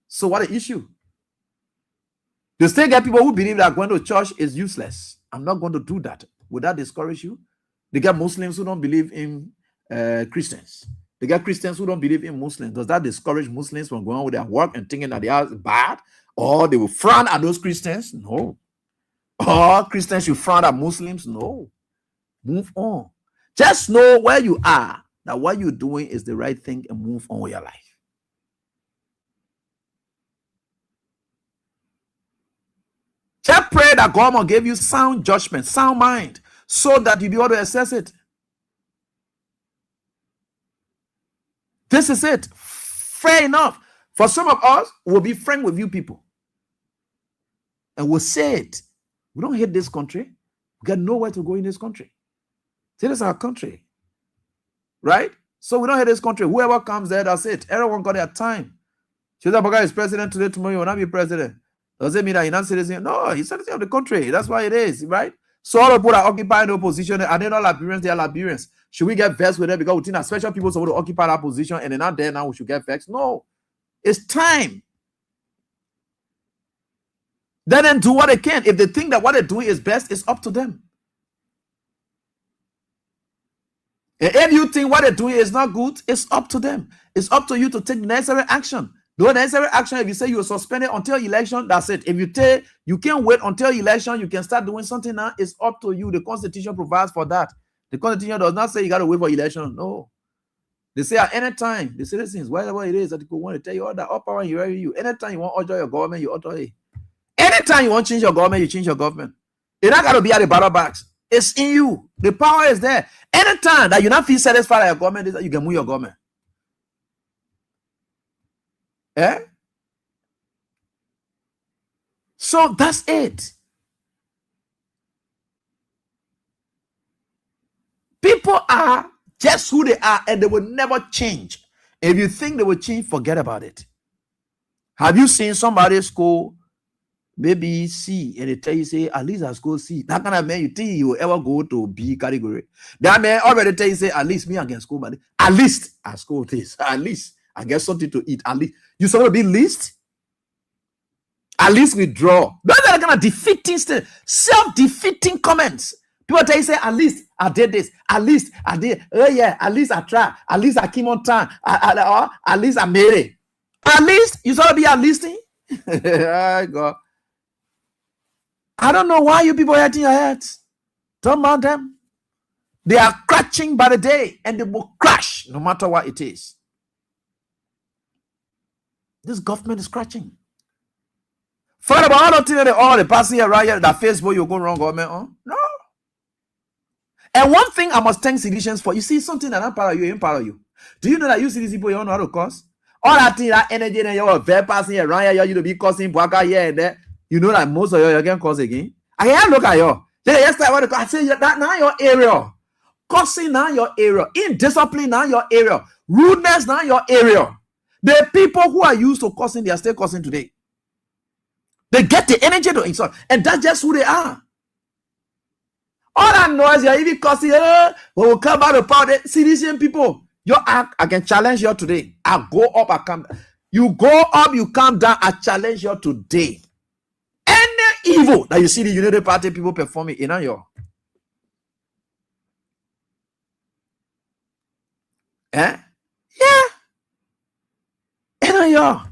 So what the issue? They still get people who believe that going to church is useless. I'm not going to do that. Would that discourage you? They get Muslims who don't believe in Christians. They get Christians who don't believe in Muslims. Does that discourage Muslims from going on with their work and thinking that they are bad? Or they will frown at those Christians? No. Or Christians should frown at Muslims? No. Move on. Just know where you are, that what you're doing is the right thing, and move on with your life. Just pray that God will give you sound judgment, sound mind, so that you'll be able to assess it. This is it. Fair enough. For some of us, we'll be frank with you people. And we'll say it. We don't hate this country. We got nowhere to go in this country. See, this is our country. Right? So we don't hate this country. Whoever comes there, that's it. Everyone got their time. Joseph Boakai is president today, tomorrow he will not be president. Does it mean that he's not citizen? No, he's citizen of the country. That's why it is, right? So all the people that occupy the opposition, are they not Liberians? They are Liberians. Should we get vexed with them because we think that special people supposed to occupy that position and they're not there now, we should get vexed? No. It's time. Let them do what they can. If they think that what they're doing is best, it's up to them. And if you think what they're doing is not good, it's up to them. It's up to you to take the necessary action. The necessary action, if you say you will suspend it until election, that's it. If you say you can't wait until election, you can start doing something now, it's up to you. The Constitution provides for that. The Constitution does not say you got to wait for election. No. They say at any time, the citizens, whatever it is that people want to tell you all that all power you you. Anytime you want to alter your government, you alter it. Anytime you want to change your government, you change your government. It's not gotta be at the battle box. It's in you. The power is there. Anytime that you not feel satisfied at your government, is that you can move your government. Eh? So that's it. People are just who they are, and they will never change. If you think they will change, forget about it. Have you seen somebody score maybe C and they tell you, say, at least I score C? That kind of man, you think you will ever go to B category? That man already tell you, say, at least me I can score, but at least I score this. At least I get something to eat. At least you supposed to be least. At least withdraw. Those are kind of defeating, self-defeating comments. People tell you, say, at least I did this. At least I did. Oh yeah, at least I tried. At least I came on time. At least I made it. At least you supposed to be at leasting. Oh God. I don't know why you people are hitting your heads. Don't mind them. They are crashing by the day, and they will crash no matter what it is. This government is crashing. Forget about all the passing here right here that Facebook you go wrong government on. No. And one thing I must thank citizens for, you see something that I'm proud of you, ain't proud of you. Do you know that you see these people you don't know how to cause? All that thing, that energy and you're very passing here around here, you to be causing Bwaka here and there. You know that most of you can cause again. I can't look at you. I say that now your area. Causing now your area. Indiscipline now your area. Rudeness now your area. The people who are used to causing, they are still causing today. They get the energy to insult. And that's just who they are. All that noise, you're even causing, when we come out of power, see these same people. I can challenge you today. I go up, I come down. You go up, you come down, I challenge you today. Any evil that you see the United Party people performing in your yeah. In your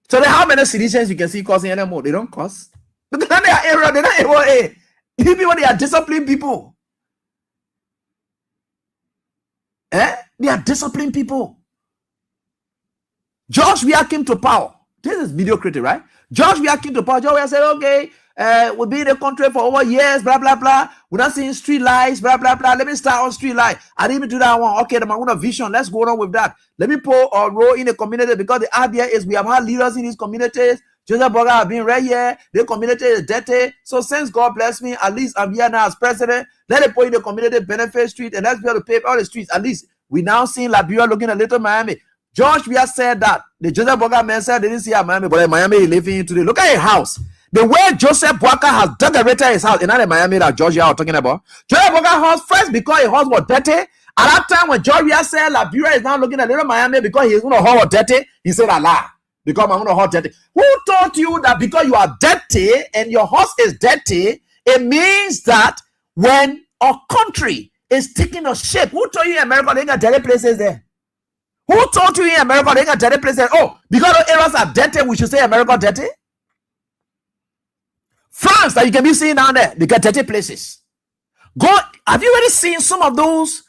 so then how many citizens you can see causing anymore? They don't cause. Because they are error, they're not able. People, they are disciplined people. They are disciplined people. George Weah came to power. This is mediocrity, right? George Weah came to power. George Weah said, okay, we'll be in the country for over years, blah, blah, blah. We're not seeing street lights, blah, blah, blah. Let me start on street light. I didn't even do that one. Okay, my own vision. Let's go on with that. Let me put a role in the community, because the idea is we have had leaders in these communities. Joseph Boga have been right here. The community is dirty. So since God bless me, at least I'm here now as president. Let it put in the community benefit street, and let's be able to pay all the streets. At least we now seeing Liberia looking a little Miami. George Weah said that. The Joseph Boga man said they didn't see a Miami, but in Miami he living in today. Look at his house. The way Joseph Boga has decorated his house, in not the Miami that George Weah are talking about. Joseph Boga house first because his house was dirty. At that time when George Weah said Liberia is now looking a little Miami because his house was dirty, he said Allah. Because my own house dirty. Who told you that because you are dirty and your house is dirty, it means that when a country is taking a shape? Who told you in America they got dirty places there? Who told you in America they got dirty places? Oh, because the areas are dirty, we should say America dirty? France that you can be seeing down there, they got dirty places. Have you already seen some of those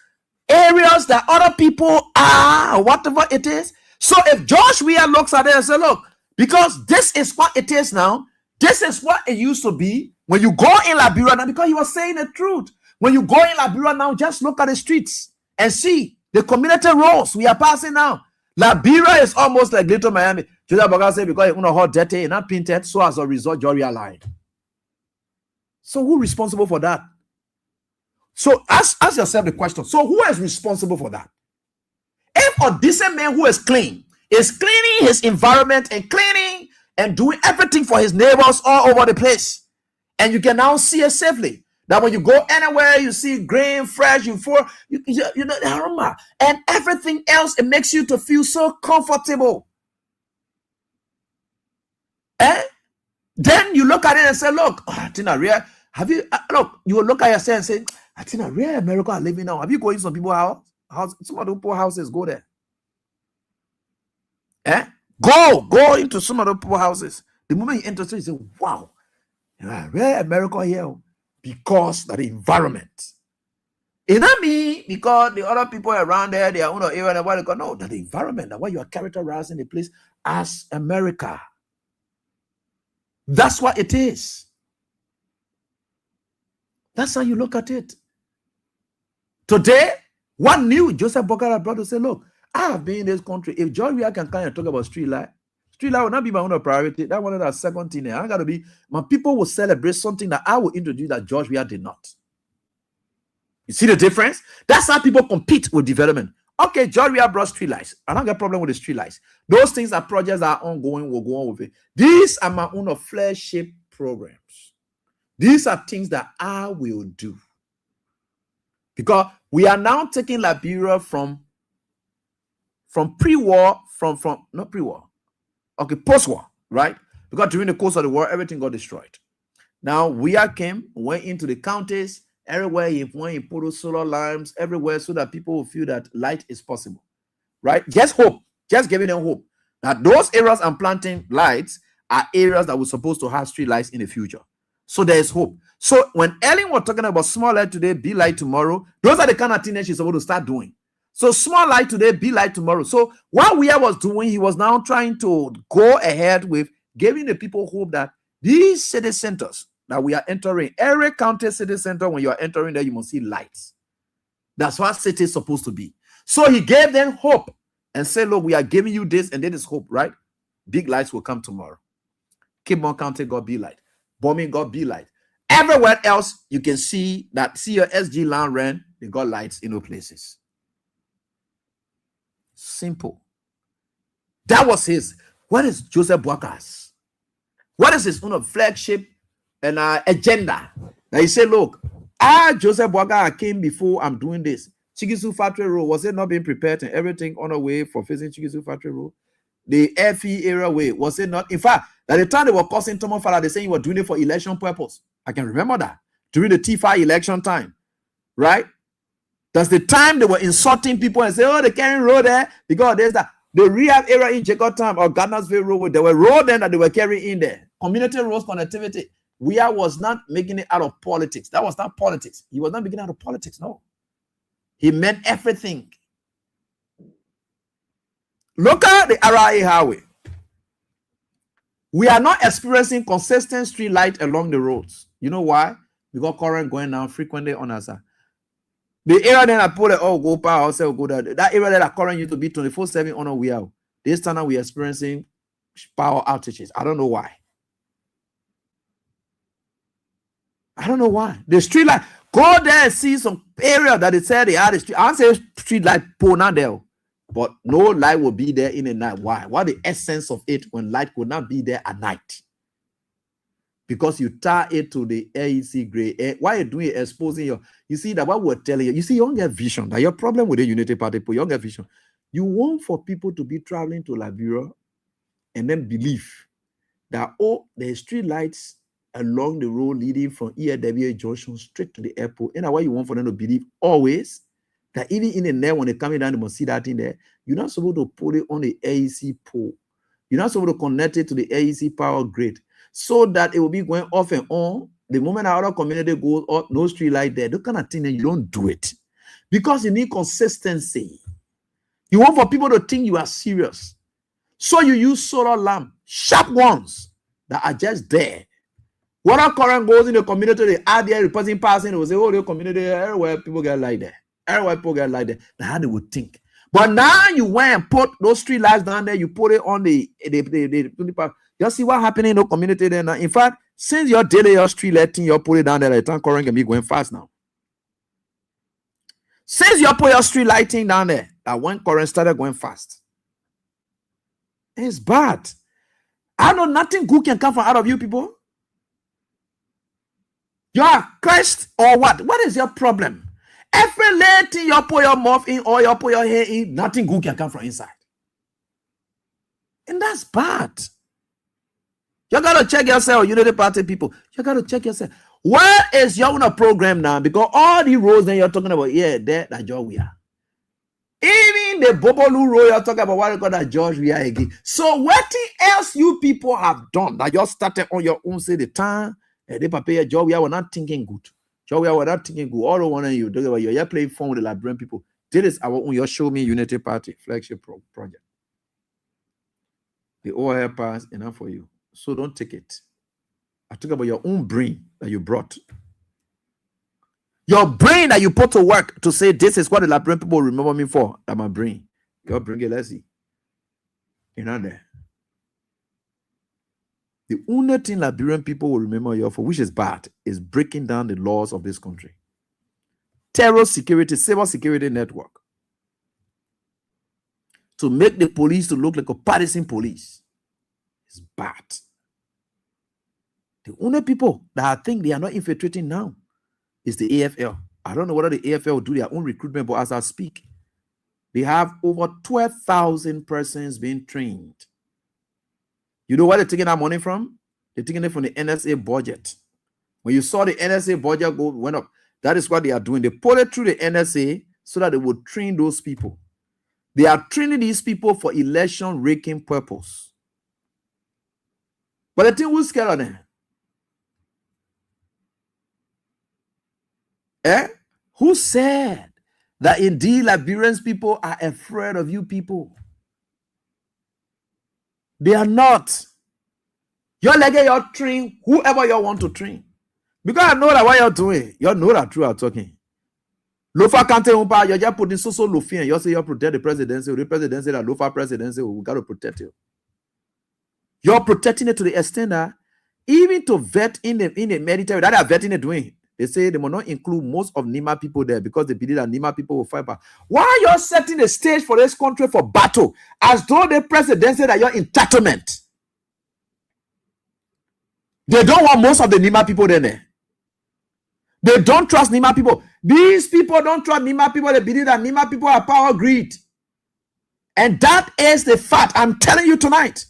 areas that other people are, or whatever it is? So if George Weah looks at it and says, look, because this is what it is now, this is what it used to be when you go in Liberia now, because he was saying the truth. When you go in Liberia now, just look at the streets and see the community roads we are passing now. Liberia is almost like Little Miami. Joseph Boga said because it's hot, dirty, and not painted, so as a result, George Weah lied. So who's responsible for that? So ask yourself the question. So who is responsible for that? If a decent man who is clean is cleaning his environment and cleaning and doing everything for his neighbors all over the place, and you can now see it safely, that when you go anywhere, you see green, fresh, you know the aroma and everything else, it makes you to feel so comfortable. Then you look at it and say, look, Tina Ria, have you look? You will look at yourself and say, Tina Ria, America are living now. Have you going to some people's house? Some of the poor houses, go there. Go into some of the poor houses. The moment you enter, you say, wow, where America here? Because of the environment. It not me because the other people around there, they are on the area and what they go. No, that the environment, that why you are characterizing the place as America. That's what it is. That's how you look at it. Today, one new Joseph Boakai brought to say, look, I have been in this country. If George Weah can come and talk about street light will not be my own priority. That one is that second thing. I gotta be, my people will celebrate something that I will introduce that George Weah did not. You see the difference? That's how people compete with development. Okay, George Weah brought street lights. I don't got a problem with the street lights. Those things are projects that are ongoing, we'll go on with it. These are my own flash-shaped programs. These are things that I will do. Because we are now taking Liberia from pre-war, not pre-war, okay, post-war, right? Because during the course of the war, everything got destroyed. Now, Weah came, went into the counties, everywhere he went, he put those solar lamps everywhere so that people will feel that light is possible, right? Just hope, just giving them hope that those areas I'm planting lights are areas that we're supposed to have street lights in the future. So there is hope. So when Ellen was talking about small light today, be light tomorrow, those are the kind of things she's supposed to start doing. So small light today, be light tomorrow. So what Weah was doing, he was now trying to go ahead with giving the people hope that these city centers that we are entering, every county city center, when you are entering there, you must see lights. That's what city is supposed to be. So he gave them hope and said, look, we are giving you this, and that is hope, right? Big lights will come tomorrow. Kidmont County got be light. Bombing got be light. Everywhere else, you can see that, see your SG land ran, they got lights in those places. Simple. That was his. What is Joseph Boakai's? What is his own flagship and agenda? Now he said, look, Joseph Boakai came before I'm doing this. Chigisu Factory Road, was it not being prepared and everything on the way for facing Chigisu Factory Road? The FE area way, was it not? In fact, at the time they were causing Tomo Fala, they saying you were doing it for election purpose. I can remember that. During the T5 election time, right? That's the time they were insulting people and say, oh, the carrying road there, because there's that. The rehab area in Jacob Time or Gardnersville Road, there were road then that they were carrying in there. Community roads connectivity. Weah was not making it out of politics. That was not politics. He was not making it out of politics, no. He meant everything. Look at the RIA highway. We are not experiencing consistent street light along the roads. You know why? Because current going down frequently on us. The area then I put it, oh, go power, also go there. That area that current used to be 24/7 on a Weah. This time now we are experiencing power outages. I don't know why. I don't know why. The street light, go there and see some area that they said they had a street. I say street light pole not there, but no light will be there in the night. Why? What the essence of it when light could not be there at night? Because you tie it to the AEC gray. Why are you doing it? Exposing your, you see that what we're telling you, you see, you don't get vision. That your problem with the Unity Party, you don't get vision. You want for people to be traveling to Liberia and then believe that, oh, there's street lights along the road leading from ELWA Junction straight to the airport. And why you want for them to believe always that even in the net, when they're coming down, they must see that in there. You're not supposed to put it on the AEC pole. You're not supposed to connect it to the AEC power grid so that it will be going off and on. The moment our other community goes up, no street light there, that kind of thing, and you don't do it because you need consistency. You want for people to think you are serious. So you use solar lamp, sharp ones that are just there. Water current goes in the community, they add there, reporting passing, they will say, oh, the community, everywhere people get light there. Everywhere people get light there. That's how they would think. But now you went and put those street lights down there, you put it on the you see what happened in the community there now. In fact, since your daily your street lighting, you put it down there, the time current can be going fast now. Since you put your street lighting down there, that when current started going fast. It's bad. I know nothing good can come from out of you people. You are cursed or what? What is your problem? Every little thing you put your mouth in or you put your hair in, nothing good can come from inside. And that's bad. You got to check yourself, Unity Party people. You got to check yourself. Where is your own program now? Because all the roads that you're talking about, yeah, that's George Weah. Even the Bobolu road you're talking about, what you call that George Weah again. So what else you people have done that you started on your own, say the time, they prepare George Weah were not thinking good. So we are without thinking go all one and you talk about you're playing phone with the Liberian people. This is our own your Show Me Unity Party flagship project. The all help us enough for you. So don't take it. I talk about your own brain that you brought. Your brain that you put to work to say this is what the Liberian people remember me for. That's my brain. God bring it, let's see. You're not there. The only thing Liberian people will remember you for, which is bad, is breaking down the laws of this country. Terror security, cyber security network. To make the police to look like a partisan police is bad. The only people that I think they are not infiltrating now is the AFL. I don't know whether the AFL will do their own recruitment, but as I speak, they have over 12,000 persons being trained. You know where they're taking that money from? They're taking it from the NSA budget. When you saw the NSA budget went up, that is what they are doing. They pull it through the NSA so that they would train those people. They are training these people for election raking purpose. But the thing who's scared of them? Who said that indeed Liberians people are afraid of you people? They are not. You're like you're train whoever you want to train. Because I know that what you're doing, you know that true I'm talking. Lofa can't tell you're just putting so lofi and you say you protect the presidency, the presidency that Lofa presidency, we got to protect you. You're protecting it to the extent that even to vet in the military, that are vetting it doing. They say they will not include most of Nima people there because they believe that Nima people will fight back. Why are you setting the stage for this country for battle as though the president said that you're entitlement? They don't want most of the Nima people there. They don't trust Nima people. These people don't trust Nima people. They believe that Nima people are power greed. And that is the fact. I'm telling you tonight.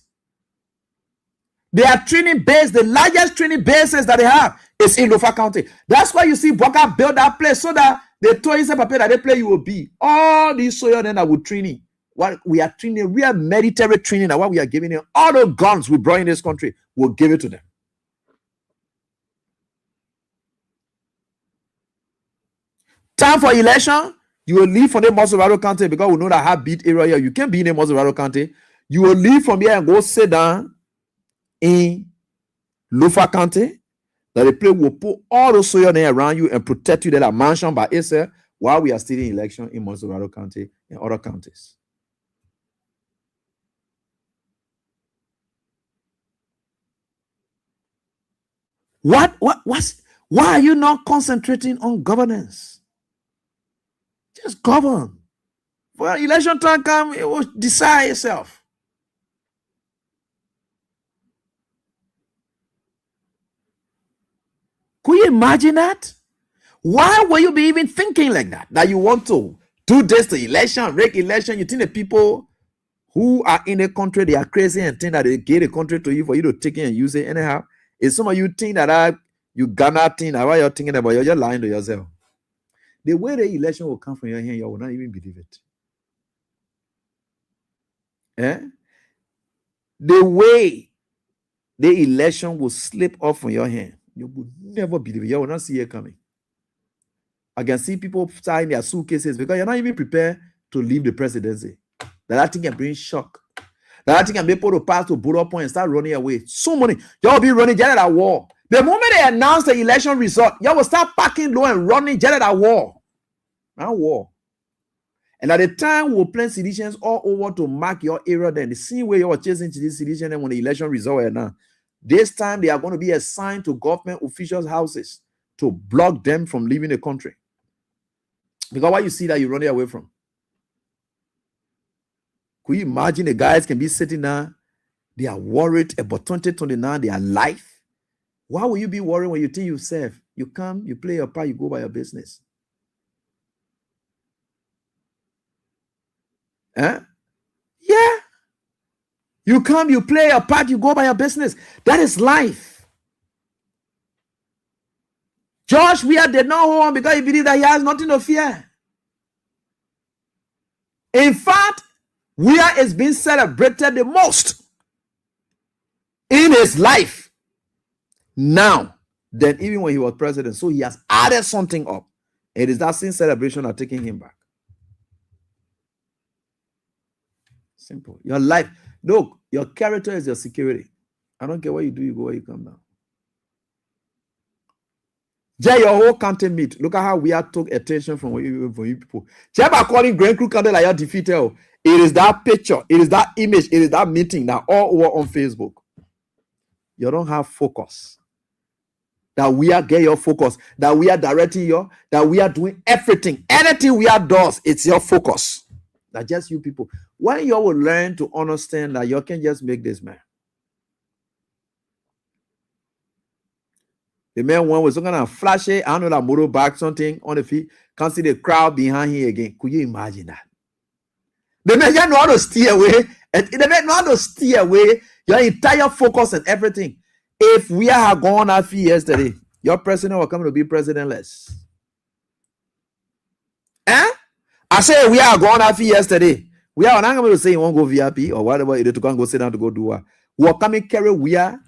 They are training base. The largest training bases that they have is in Lofa County. That's why you see Boka build that place so that they told you paper that they play you will be. All these soil then that will training. What we are training, real military training, that what we are giving them, all the guns we brought in this country, we'll give it to them. Time for election, you will leave from the Mosovado County because we know that have beat area here. You can't be in the Mosovado County. You will leave from here and go sit down in Lofa County. That the place will put all the soil there around you and protect you that are mansioned by itself while we are still in election in Mosovado County and other counties. Why are you not concentrating on governance? Just govern. For election time come, it will decide itself. Could you imagine that? Why will you be even thinking like that? That you want to do this to election, rig election? You think the people who are in the country, they are crazy and think that they gave the country to you for you to take it and use it anyhow? If some of you think that you gonna think that what you're thinking about, you're just lying to yourself. The way the election will come from your hand, you will not even believe it. The way the election will slip off from your hand, you would never believe it. You will not see it coming. I can see people sign their suitcases because you're not even prepared to leave the presidency. That thing can bring shock. That thing can make people to pass to bullet point and start running away. So many. Y'all be running just at war. The moment they announce the election result, y'all will start packing low and running just at war. Now war. And at the time, we'll plant seditions all over to mark your area. Then the same way you're chasing to this sedition and when the election result is now. This time, they are going to be assigned to government officials' houses to block them from leaving the country. Because what you see that you're running away from. Could you imagine the guys can be sitting there? They are worried about 2029, their life. Why will you be worried when you think yourself? You come, you play your part, you go by your business. Yeah. You come, you play your part, you go by your business. That is life. Josh Weah did not hold on because he believed that he has nothing to fear. In fact, Weah is being celebrated the most in his life now than even when he was president. So he has added something up. It is that same celebration are taking him back. Simple. Your life, look, your character is your security. I don't care what you do, you go where you come down. Jay, your whole county meet. Look at how we are took attention from you people. Jay, by calling Grand Crew County like you're defeated. It is that picture, it is that image, it is that meeting that all over on Facebook. You don't have focus. That we are get your focus, that we are directing you, that we are doing everything. Anything we are does, it's your focus. That just you people. When you will learn to understand that you can just make this man. The man one was gonna flash it, I know that motorbike something on the feet, can't see the crowd behind him again. Could you imagine that? The man just know how to steer away, and the man know how to steer away your entire focus and everything. If we had gone out yesterday, your president will come to be presidentless. I say we are going out yesterday. We are not going to say you won't go VIP or whatever you do to go sit down to go do what. We are coming carry we are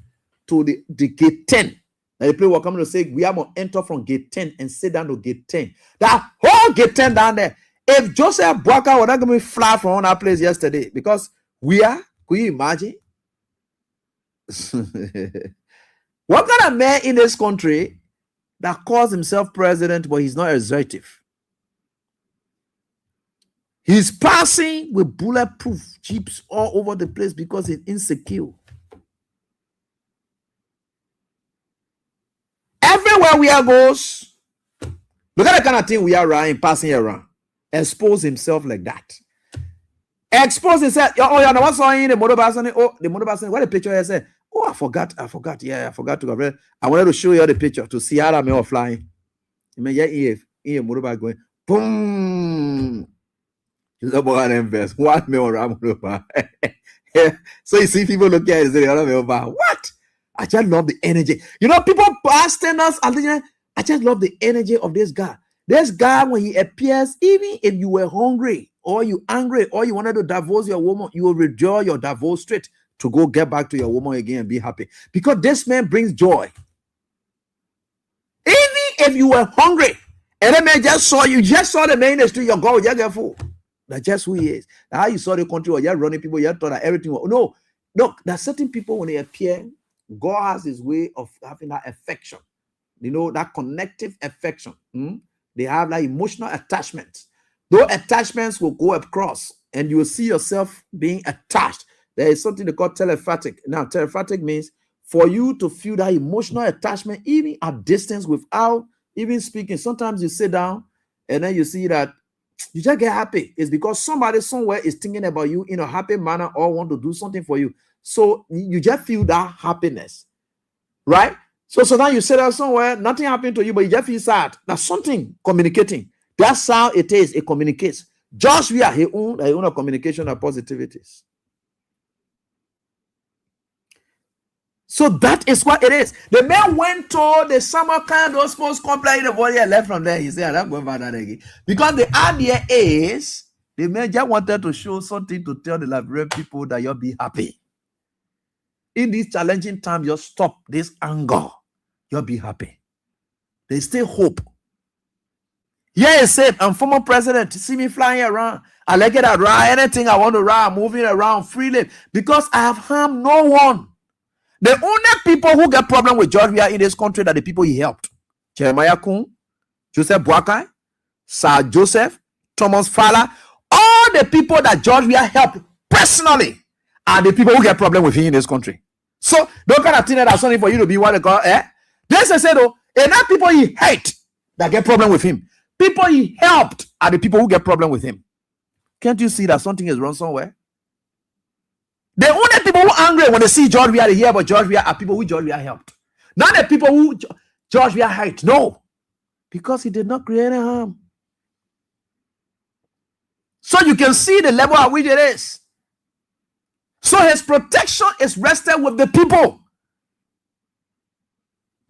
to the gate 10. And the people were coming to say we are going to enter from gate 10 and sit down to gate 10. That whole gate 10 down there. If Joseph Boakai was not going to fly from that place yesterday, because we are, could you imagine? What kind of man in this country that calls himself president, but he's not assertive? He's passing with bulletproof jeeps all over the place because he's insecure. Everywhere we are goes, look at the kind of thing we are running, passing around. Expose himself like that. Expose himself. Oh, you know what's on the motorbike? Oh, the motorbike. What the picture I said? Oh, I forgot. Yeah, I forgot to cover. I wanted to show you the picture to see how that man was flying. You mean, yeah, in a motorbike going boom. So you see people look at it and say, what? I just love the energy. You know, people blasting us. I just love the energy of this guy. This guy, when he appears, even if you were hungry or you angry or you wanted to divorce your woman, you will withdraw your divorce straight to go get back to your woman again and be happy. Because this man brings joy. Even if you were hungry and the man just saw you, just saw the man in the street, your God, you get full. That's just who he is. Now you saw the country or you're running people, you thought that everything was no. Look, there's certain people when they appear, God has his way of having that affection. You know, that connective affection. They have like emotional attachment. Those attachments will go across and you will see yourself being attached. There is something they call telepathic. Now, telepathic means for you to feel that emotional attachment even at distance without even speaking. Sometimes you sit down and then you see that you just get happy. It's because somebody somewhere is thinking about you in a happy manner or want to do something for you. So you just feel that happiness, right? So now you sit down somewhere, nothing happened to you, but you just feel sad. That's something communicating. That's how it is. It communicates. Joshua, he owned a communication of positivities. So that is what it is. The man went to the summer kind of sports complex, the body and left from there. He said, I'm not going back that again. Because the idea is, the man just wanted to show something to tell the Liberian people that you'll be happy. In this challenging time, you stop this anger. You'll be happy. There's still hope. Yeah, it's safe. I'm former president. See me flying around. I like it around. Anything I want to run, moving around freely. Because I have harmed no one. The only people who get problem with George Weah in this country are the people he helped. Jeremiah Kun, Joseph Boakai, Sir Joseph, Thomas Fowler. All the people that George Weah helped personally are the people who get problem with him in this country. So don't kind of think that's something for you to be what they call This I said though, enough people he hate that get problem with him. People he helped are the people who get problem with him. Can't you see that something is wrong somewhere? The only people who are angry when they see George Weah, they hear about George Weah are people who George Weah helped. Not the people who George Weah hate. No. Because he did not create any harm. So you can see the level at which it is. So his protection is rested with the people.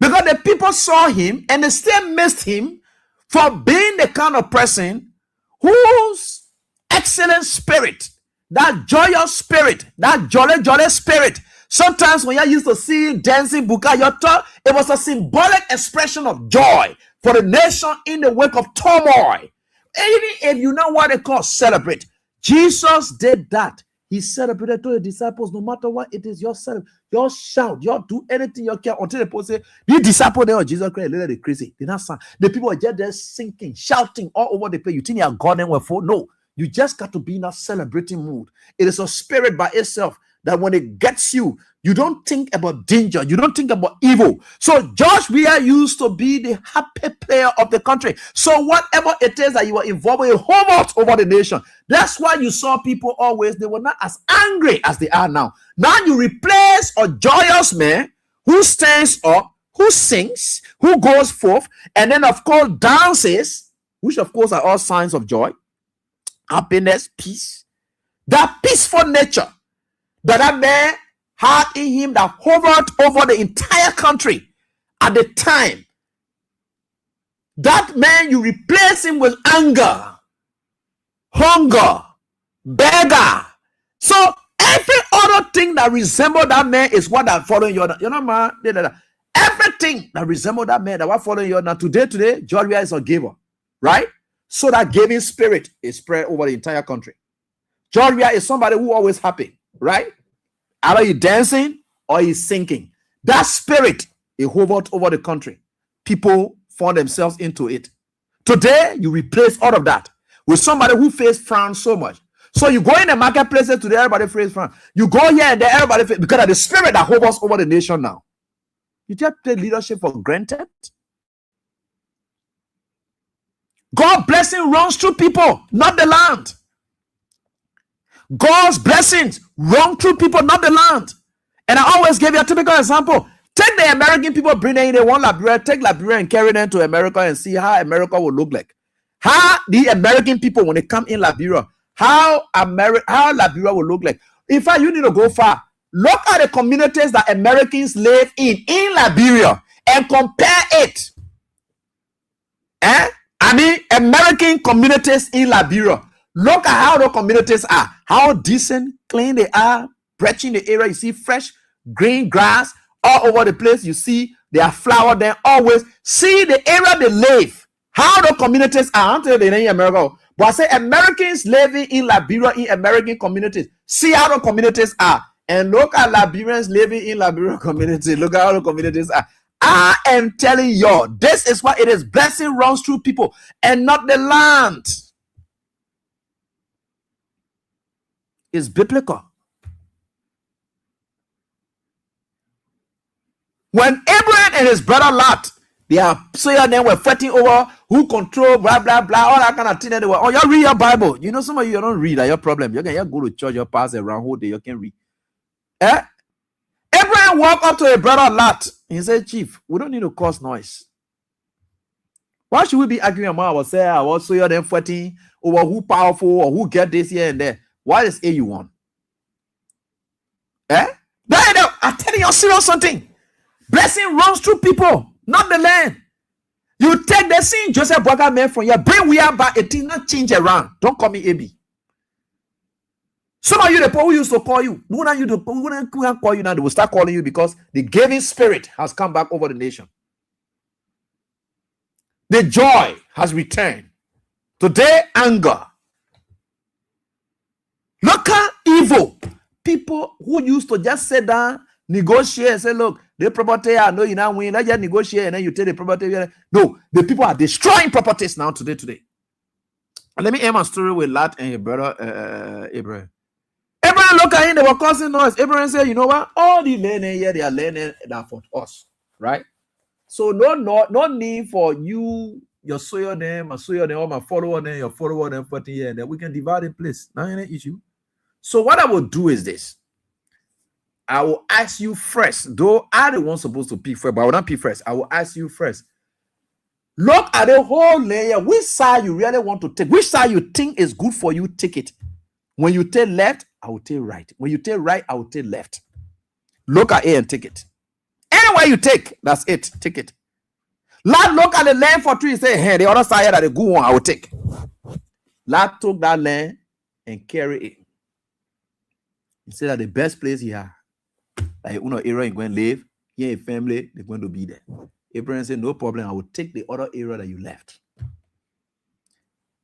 Because the people saw him and they still missed him for being the kind of person whose excellent spirit, that joyous spirit, that jolly spirit, Sometimes when you used to see dancing buka, you thought it was a symbolic expression of joy for the nation in the wake of turmoil. Even if you know what they call celebrate, Jesus did that. He celebrated to the disciples, no matter what it is, your shout, you do anything you can until the people say, the disciple there of Jesus Christ, they crazy. They not sound. The people are just there singing, shouting all over the place. You think you are God and were for? No, you just got to be in a celebrating mood. It is a spirit by itself that when it gets you, you don't think about danger, you don't think about evil. So George Weah used to be the happy player of the country. So whatever it is that you were involved with, hovers over the nation. That's why you saw people always, they were not as angry as they are now. Now you replace a joyous man who stands up, who sings, who goes forth, and then of course dances, which of course are all signs of joy, happiness, peace. That peaceful nature that man had in him that hovered over the entire country at the time. That man, you replace him with anger, hunger, beggar. So every other thing that resembles that man is what that following you. You know, man, everything that resembles that man that what following you. Now today, George Weah is a giver, right? So that giving spirit is spread over the entire country. George Weah is somebody who always happy, right? Either he's dancing or he's singing. That spirit, it hovered over the country. People found themselves into it. Today, you replace all of that with somebody who face frown so much. So you go in the marketplaces today, everybody face frown. You go here and there, everybody face, because of the spirit that hovers over the nation now. You just take leadership for granted. God's blessing runs through people, not the land. God's blessings run through people, not the land. And I always give you a typical example. Take the American people, bring them in, they want Liberia, take Liberia and carry them to America and see how America will look like. How the American people, when they come in Liberia, how Liberia will look like. In fact, you need to go far. Look at the communities that Americans live in Liberia and compare it. American communities in Liberia. Look at how the communities are, how decent, clean they are, stretching the area. You see fresh green grass all over the place. You see there are flowers there always. See the area they live, how the communities are. Until they in America, but I say Americans living in Liberia in American communities. See how the communities are, and look at Liberians living in Liberia community. Look at how the communities are. I am telling you, this is what it is. Blessing runs through people and not the land. Is biblical. When Abraham and his brother Lot, they are saying they were fighting over who control, blah, blah, blah, all that kind of thing. They were, oh, you read your Bible. You know, some of you don't read, that's your problem. You can go to church, you pass around whole day, you can read. Abraham walked up to a brother Lot. He said, Chief, we don't need to cause noise. Why should we be arguing about ourselves? I was so them fighting over who powerful or who get this here and there. What is you want? I'm telling you serious something. Blessing runs through people, not the land. You take the scene Joseph Boaga man from your brain, we are back, it did not change around. Don't call me AB. Some of you, the people who used to call you, no one you wouldn't call you now, they will start calling you because the giving spirit has come back over the nation. The joy has returned. Today, anger. Look at evil. People who used to just sit down, negotiate, and say, look, the property, I know you now win. Let's just negotiate, and then you take the property. No, the people are destroying properties now today. And let me end my story with Lot and your brother Abraham. Abraham look at him, they were causing noise. Abraham said, you know what? All the learning here, they are learning that for us, right? So no need for you, your soil them, or my follower them, your follower them, 40 years, and then we can divide the place. Not any issue. So what I will do is this. I will ask you first, though I the one supposed to pick first, but I will not pick first. I will ask you first. Look at the whole layer. Which side you really want to take? Which side you think is good for you, take it. When you take left, I will take right. When you take right, I will take left. Look at it and take it. Anywhere you take, that's it. Take it. Lad look at the land for three, say, hey, the other side that the good one, I will take. Lad took that land and carry it. He said that the best place he had Like, area you're going to live, here a family, they're going to be there. Abraham said, no problem, I will take the other area that you left.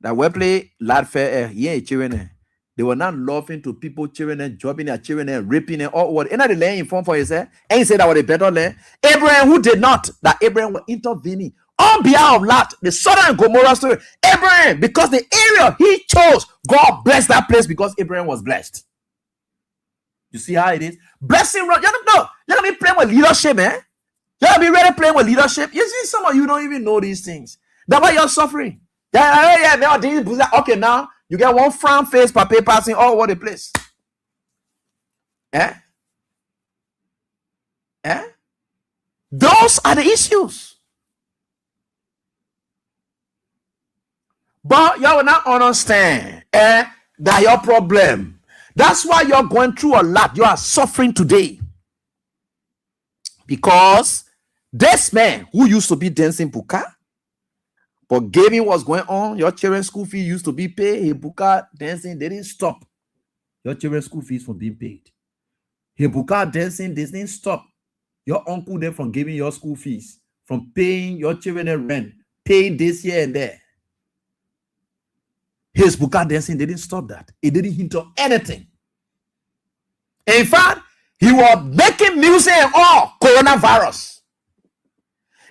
That we play lad fair, yeah, children. They were not laughing to people, children, and dropping their children and raping and all what. And the land informed for yourself, and he said that was a better land. Abraham, who did not, that Abraham was intervening on behalf of Lot, the Sodom and Gomorrah story. Abraham, because the area he chose, God blessed that place because Abraham was blessed. You see how it is? Blessing, you're gonna be playing with leadership, man. You're gonna be really playing with leadership. You see, some of you don't even know these things. That's why you're suffering. Okay, now you get one frown face per paper passing all over the place. Those are the issues. But you will not understand that your problem. That's why you're going through a lot. You are suffering today. Because this man who used to be dancing buka, but gaming was going on, your children's school fee used to be paid. He buka dancing, they didn't stop your children's school fees from being paid. He buka dancing, they didn't stop your uncle then from giving your school fees, from paying your children and rent, paying this here and there. His buka dancing, they didn't stop that. It didn't hinder anything. In fact, he was making music and all coronavirus.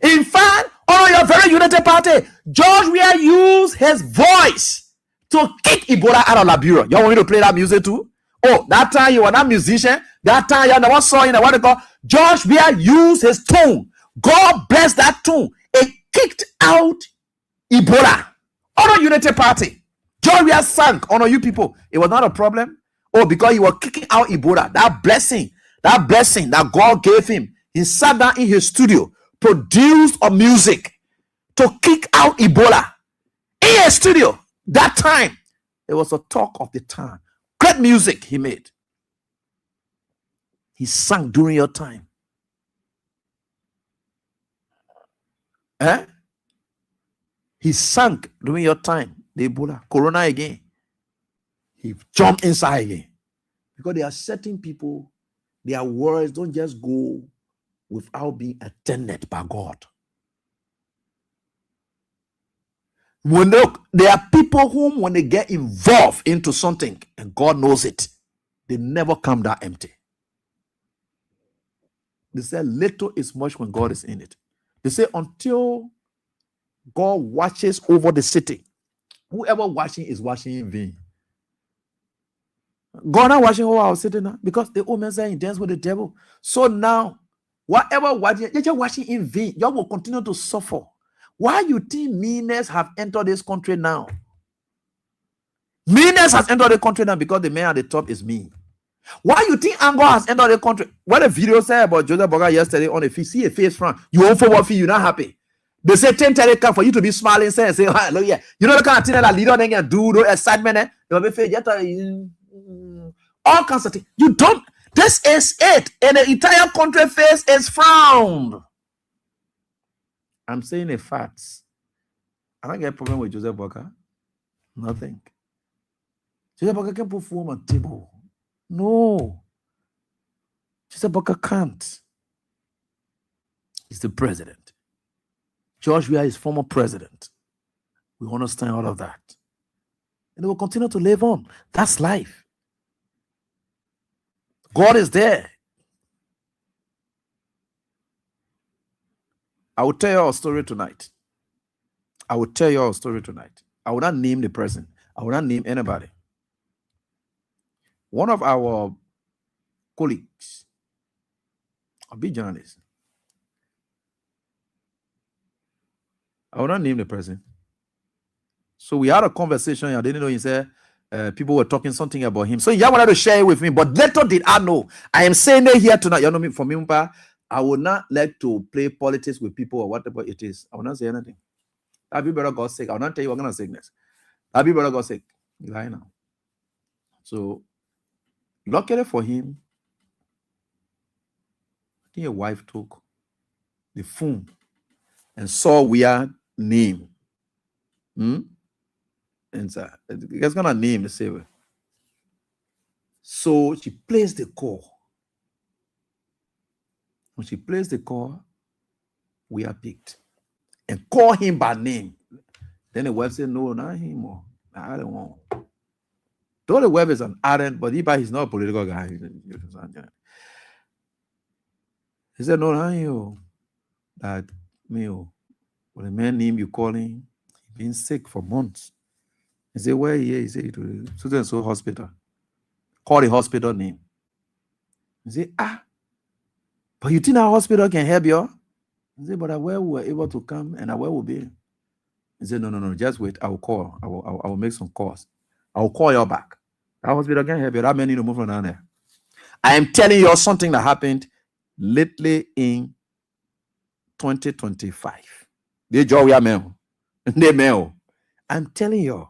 In fact, on your very United Party, George Weah used his voice to kick Ebola out of Liberia. You want me to play that music too? Oh, that time you were not musician. That time you never saw in what they call George Weah used his tone. God bless that tone. It kicked out Ebola. On United Party. George Weah sank on you people. It was not a problem. Oh, because he was kicking out Ebola. That blessing that God gave him. He sat down in his studio, produced a music to kick out Ebola in his studio. That time, it was a talk of the town. Great music he made. He sang during your time. He sang during your time. The Ebola, Corona again. He jumped inside again. Because there are certain people, their words don't just go without being attended by God. There are people whom, when they get involved into something, and God knows it, they never come that empty. They say little is much when God is in it. They say until God watches over the city, whoever watching is watching in vain. God not watching over our city now because the old man saying dance with the devil. So now, whatever watching, you're just watching in vain. You will continue to suffer. Why you think meanness have entered this country now? Meanness has entered the country now because the man at the top is mean. Why you think anger has entered the country? What a video said about Joseph Boga yesterday on a see a face front. You won't forward feel you're not happy. They say 10 come for you to be smiling, say, hallelujah. You know the kind of thing that leader then can do, the excitement, you'll be fair, all kinds of things. You don't, this is it. And the entire country face is frowned. I'm saying a fact. I don't get a problem with Joseph Boga. Nothing. Joseph Boga can put food on the table. No. Joseph Boga can't. He's the president. George Weah is former president. We understand all of that. And they will continue to live on. That's life. God is there. I will tell you a story tonight. I will not name the person. I will not name anybody. One of our colleagues, a big journalist, I will not name the person. So we had a conversation. I didn't know. He said people were talking something about him. So he wanted to share it with me. But little did I know. I am saying it here tonight. You know me, for me, I will not like to play politics with people or whatever it is. I will not say anything. That be brother God's sake. I will not tell you what kind of sickness. That be brother God's sake. You lie now. So luckily for him, I think a wife took the phone and saw Weah name. And so it's gonna name the saver. So she placed the call. When she placed the call, we are picked. And call him by name. Then the wife said, no, not him. I don't want. Though the wife is an ardent, but he's not a political guy. He said, no, not you. That me, when the man name you calling, he been sick for months. He said, where he is? He said, to so and so hospital. Call the hospital name. He said, but you think our hospital can help you? He said, but where we were able to come and where will be? He said, no, just wait. I will call. I will make some calls. I will call you back. That hospital can help you. That man need to move from down there. I am telling you something that happened lately in 2025. They joy we are male. They male. I'm telling you.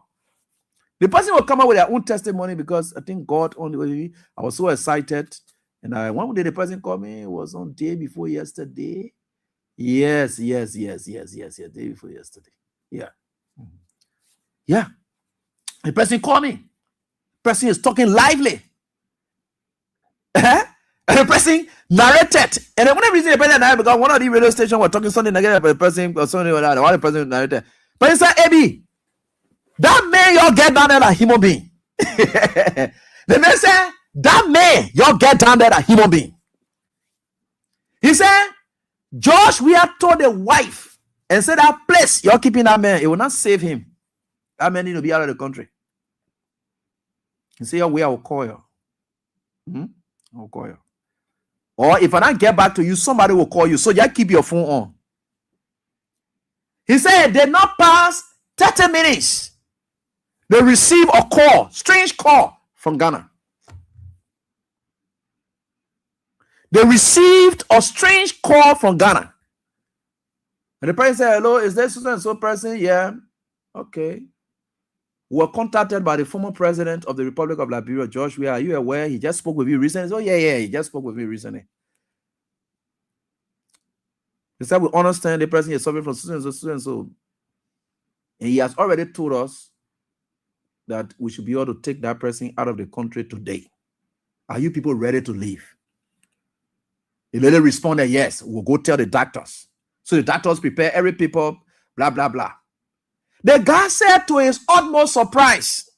The person will come up with their own testimony because I think God only. I was so excited. And one day the person called me. It was on day before yesterday. Yes. Day before yesterday. Yeah. Yeah. The person called me. The person is talking lively. And the person narrated. And the only reason the person narrated because one of the radio stations were talking something negative about the person or something like that. One of the person narrated. But he said, Abby, that man y'all get down there like human being. The man said, that man y'all get down there like human being. He said, Josh, we have told the wife and said that place you're keeping that man, it will not save him. That man need to be out of the country. He said, I will call you. I'll call you. Or if I don't get back to you, somebody will call you. So just keep your phone on. He said, they not pass 30 minutes. They receive a call, strange call from Ghana. They received a strange call from Ghana. And the person said, hello, is there so and so person? Yeah. Okay. We were contacted by the former president of the Republic of Liberia, George Weah. Are you aware? He just spoke with you recently. Oh, yeah, he just spoke with me recently. He said, we understand the person is suffering from so and so. And he has already told us that we should be able to take that person out of the country today. Are you people ready to leave? The lady responded, yes, we'll go tell the doctors. So the doctors prepare every people, blah, blah, blah. The guy said to his utmost surprise,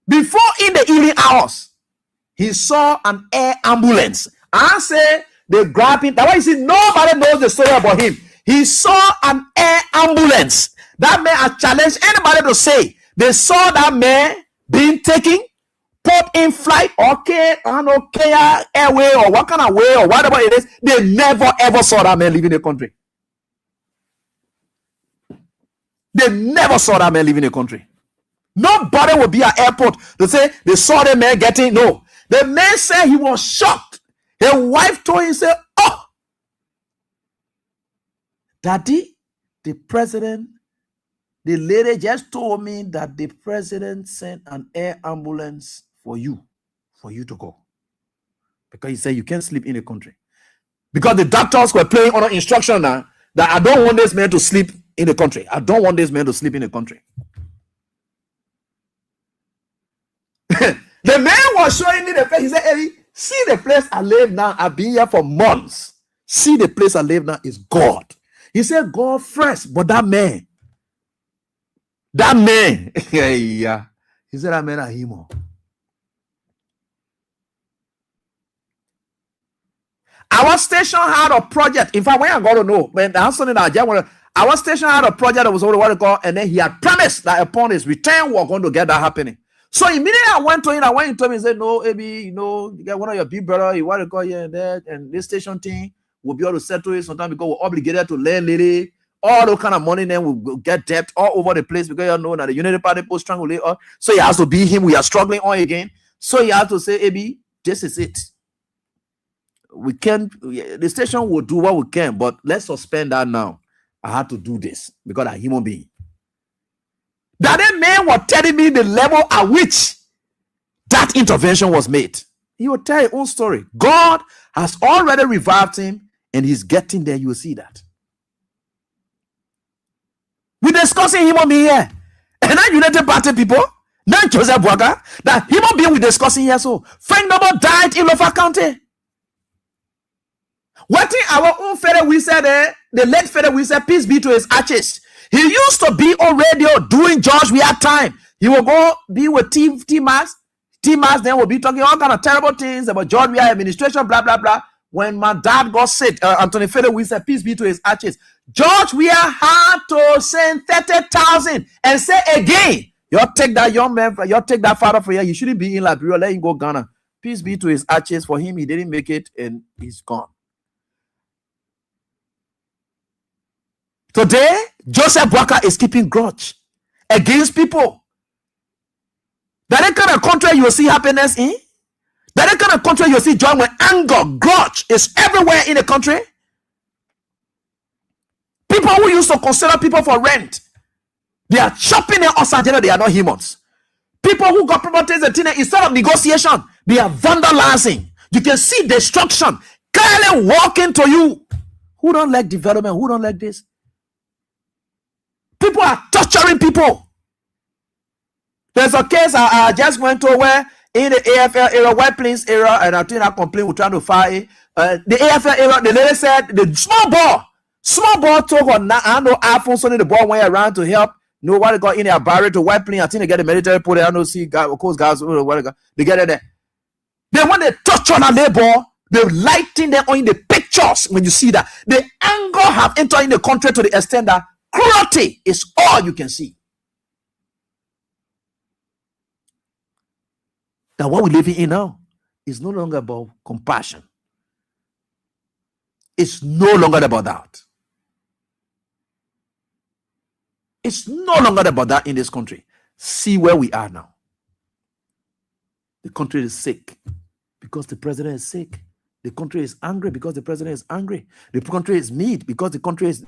before in the evening hours, he saw an air ambulance. I say they grabbed him. That's why you see nobody knows the story about him. He saw an air ambulance. That man has challenged anybody to say they saw that man being taken, put in flight, okay, airway or what kind of way or whatever it is. They never ever saw that man leaving the country. They never saw that man leaving the country. Nobody will be at airport to say they saw the man getting. No. The man said he was shocked. His wife told him, say, oh, Daddy, the president, the lady just told me that the president sent an air ambulance for you to go. Because he said you can't sleep in the country. Because the doctors were playing under instruction now that I don't want this man to sleep in the country. I don't want this man to sleep in the country. The man was showing me the place. He said, Eddie, see the place I live now. I've been here for months. See the place I live now is God. He said, God first, but that man, yeah. He said, that man are him. Our station had a project. In fact, when I got to know, when that's something that I just want to, our station had a project that was what to call, and then he had promised that upon his return, we're going to get that happening. So immediately I went to him, he told me, he said, no, Abby, you get one of your big brother, you want to call here and there, and this station thing will be able to settle it sometimes because we're obligated to lend lady, all those kind of money, then we'll get debt all over the place because you know that the Unity Party post strangulate us. So he has to be him, we are struggling on again. So he has to say, Abby, this is it. We can't, the station will do what we can, but let's suspend that now. I had to do this because I'm a human being. That man was telling me the level at which that intervention was made. He will tell his own story. God has already revived him and he's getting there. You will see that. We're discussing human being here. And not United Party people, not Joseph Boaga, that human being we're discussing here. So Frank Noble died in Lofa County. What in our own Father we said, the late Father we said, peace be to his ashes. He used to be on radio doing George we had time. He will go be with T-Max. T-Max then will be talking all kind of terrible things about George we administration, blah, blah, blah. When my dad got sick, Anthony Father we said, peace be to his ashes. George we had to send 30,000 and say again, you take that young man, you take that father for you. You shouldn't be in Liberia. Let him go Ghana. Peace be to his ashes. For him, he didn't make it and he's gone. Today, Joseph Boakai is keeping grudge against people. That kind of country you will see happiness in. That kind of country you will see joy when anger, grudge is everywhere in the country. People who used to consider people for rent, they are shopping in Osagena, they are not humans. People who got properties instead of negotiation, they are vandalizing. You can see destruction clearly walking to you. Who don't like development? Who don't like this? People are torturing people. There's a case I just went to where in the AFL era, White Plains era, and I think I complained we're trying to fire it. The AFL era, the lady said the small ball took on I know iPhone, so the ball went around to help. Nobody got in their barrier to White Plains. I think they get the military put there. I don't see guys, of course, guys, they get it there. Then when they touch on a labor, they lighting them on in the pictures. When you see that, the anger have entered in the country to the extent that cruelty is all you can see. That what we're living in now is no longer about compassion. It's no longer about that. It's no longer about that in this country. See where we are now. The country is sick because the president is sick. The country is angry because the president is angry. The country is mad because the country is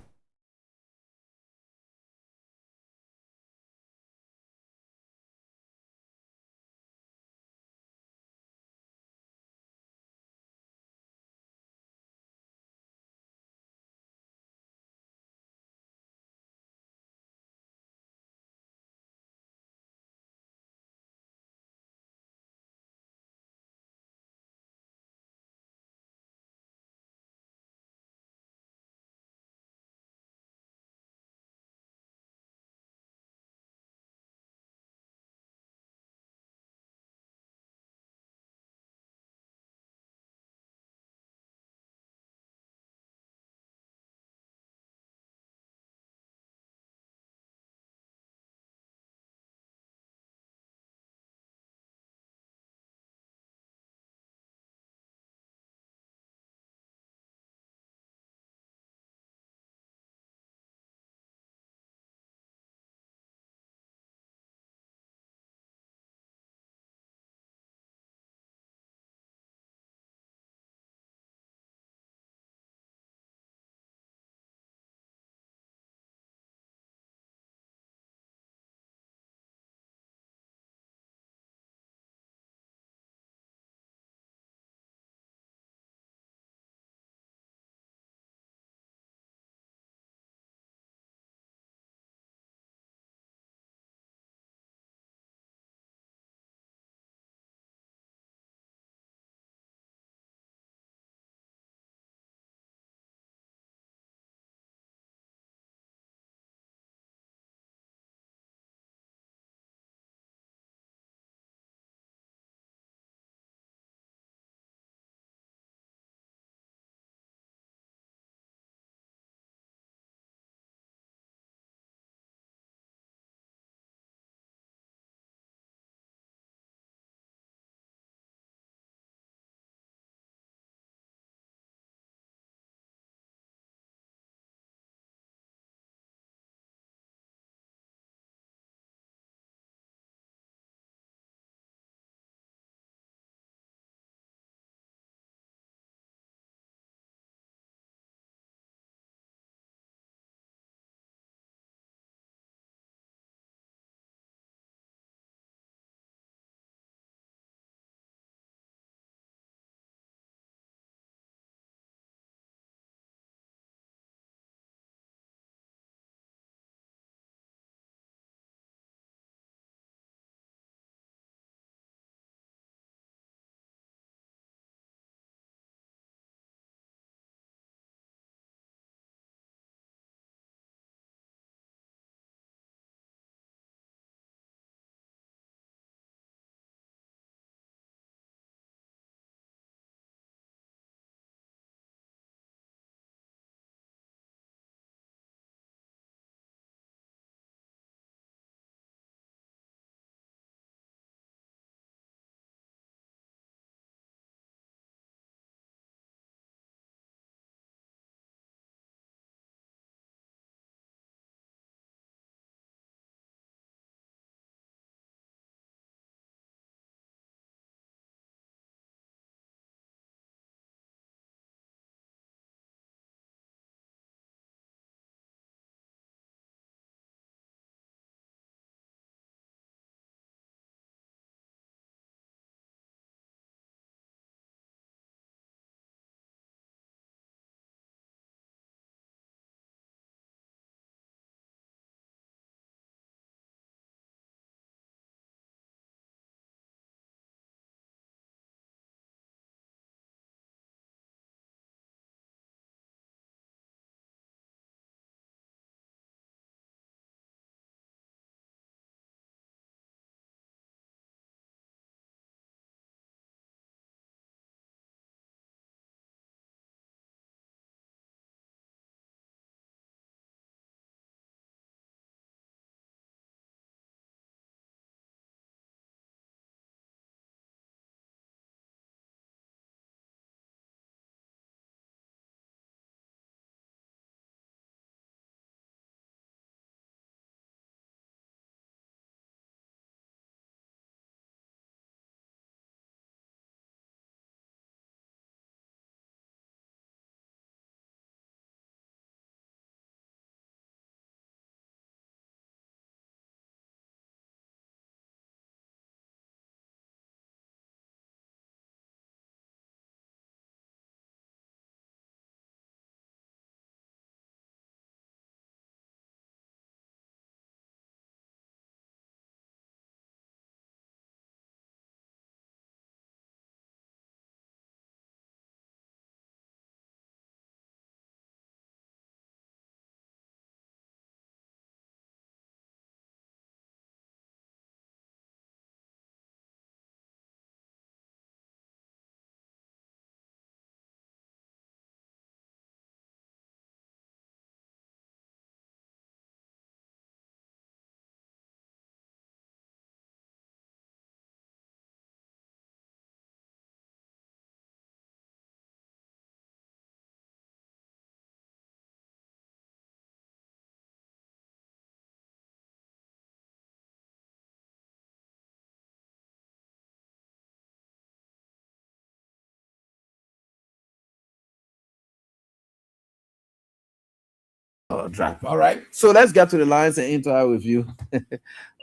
draft. All right. So let's get to the lines and interact with you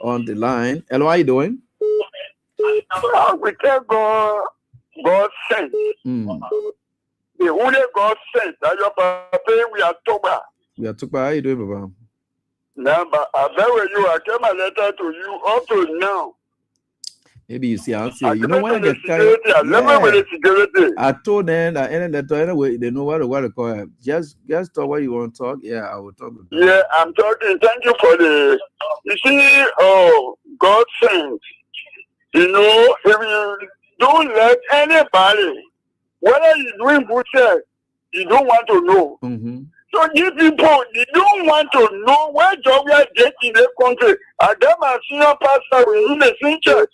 on the line. Hello, how you doing? We thank God, God sent. Mm. The only God sent. That your papa, we are Toba. We are talking. How you doing, Baba? Number, I bet you, I came a letter to you up to now. Maybe you see, I'll I say, you know came when to I the get carried. security, I never with the security. I told them that any letter, anyway, they know what to call it. Just talk what you want to talk. Yeah, I will talk with them. Yeah, I'm talking. Thank you for the. You see, God sent. You know, if you don't let anybody, whether you're doing bullshit, you don't want to know. Mm-hmm. So you people, you don't want to know where Jovia get in the country. I got my senior pastor in the same church.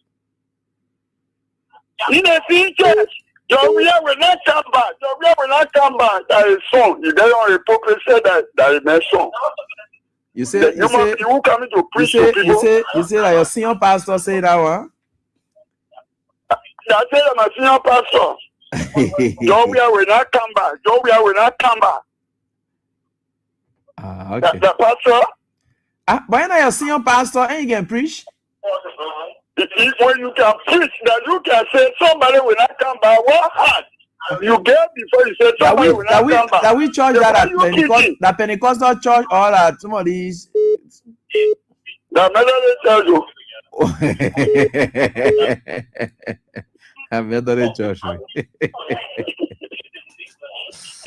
In the same church, Jovia will not come back. Jovia will not come back. That is song. You don't want to hypocrisy that is my song. You say, You must be who coming to preach to people. you say that your senior pastor say that one. I tell you, my senior pastor, Jovia will not come back. Jovia will not come back. Okay. The pastor, Why not your senior pastor and you can preach? when you can preach, that you can say somebody will not come back. What hard you get before you say somebody will not come back? That we church Then that why at you Pentecost, preaching? that Pentecostal church or that some of these. The Methodist tell you. I'm Methodist church.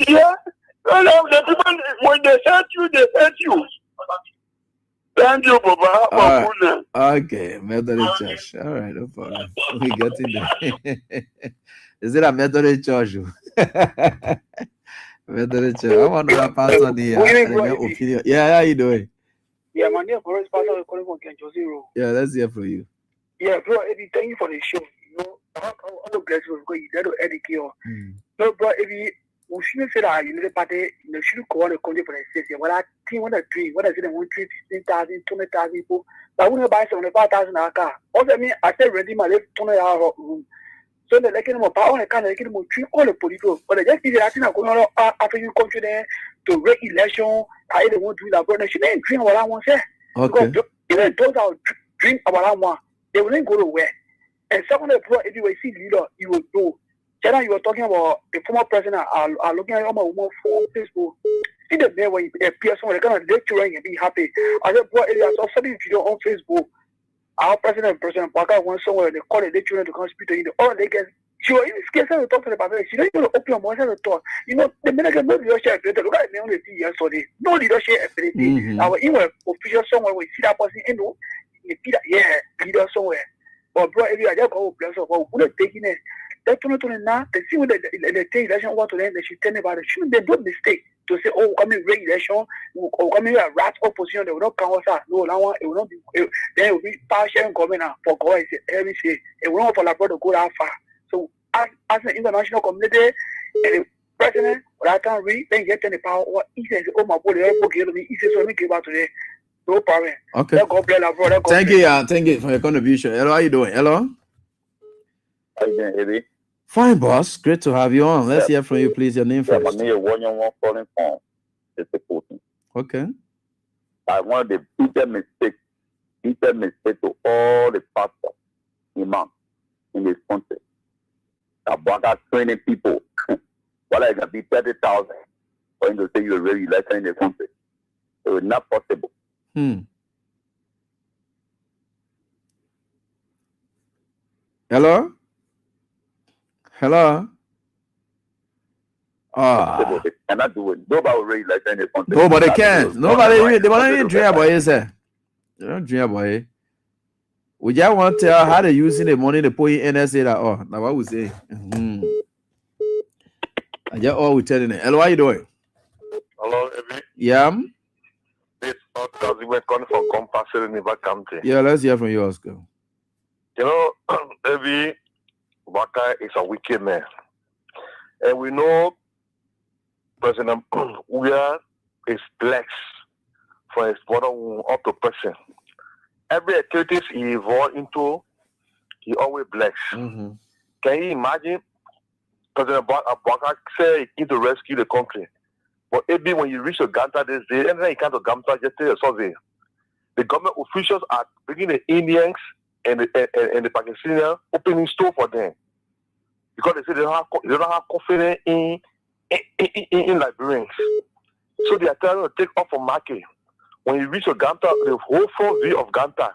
Yeah. The people, when they hurt you, they hurt you. Thank you, Baba. All right. Okay, Methodist church. All right, no problem. We got in there. Is it a Methodist church? Methodist church. I want another pastor there. Opinion. Yeah, how you doing? Yeah, my name is Pastor calling from Kenjo Zero. Yeah, let's hear from you. Yeah, bro, Eddie, thank you for the show. You know, I'm blessed because you got to educate. No, bro, Eddie, we shouldn't say that you know the party, you know, shouldn't go on the country for the city. What I think, what I dream, what I say, they want 15,000, 20,000 people. But I wouldn't buy 75,000 a car. Also, I mean, I said, ready my left 20-hour room. So they're like, more power, and kind of like, treat all the political. But they just see that I think I'm going to African country there to rate election. I don't want to do that, but they shouldn't dream what I want to say. Okay. Because those are dream about I want. They wouldn't go to where. And second, if you see leader, you will know. China, you were talking about the former president are looking at my woman for Facebook. See the day when you appear somewhere, they're going to lecture and be happy. I said, bro, I saw something video on Facebook. Our President Parker went somewhere, they call the lecturer to come speak to you. Or they get, she was even scared to talk to the Bible. She didn't even open her mouth to talk. You know, the minute no leadership, look at me only 3 years today. No leadership ability. Our even official somewhere, we see that person, you know, leader somewhere. But bro, if you are just going to bless us, we're taking it. That's now. They see when they take election over to them, they should tell me about it. Shouldn't they do mistake to say, oh, coming red election, or coming a rat opposition, they will not count us out. No, that one, it will not be, then it will be partial government for God. Every say, it will not for like to go that far. So, as an international community, and the president, or I can read, then get the power, or he says, oh, my boy, okay, he says, so we give out today. No problem. Okay. God bless our brother. Thank you, thank you for your contribution. Hello, how you doing? Hello? How you doing, Eddie? Fine, boss. Great to have you on. Let's hear from you, please. Your name Yeah, my first. name is one calling from the supporting. Okay. I want the biggest mistake to all the pastors, imams in this country. About 20 people, well, it can be 30,000 for him to say you're really election in the country. It was not possible. Hello? Hello? Ah. They cannot do it. Nobody will really election in the country. Nobody can. Nobody, they don't even dream about it, sir. They don't dream about it. We just want to tell how they using the money they put in NSA that, oh, now what we say. I just all we telling it. Hello, how you doing? Hello, Evi. Yeah? This Oscar we're calling from Compassion in River County. Yeah, let's hear from you, Oscar. You know, Evi, Waka is a wicked man. And we know President Uya is blessed for his brother up to person. Every activities he evolved into, he always blessed. Can you imagine President Waka say he need to rescue the country? But maybe when you reach to Ganta this day, anytime you come to Ganta, just take a survey. The government officials are bringing the Indians and the Pakistanians opening store for them because they say they don't have confidence in Liberians. So they are trying to take off from market. When you reach to Ganta, the whole front view of Ganta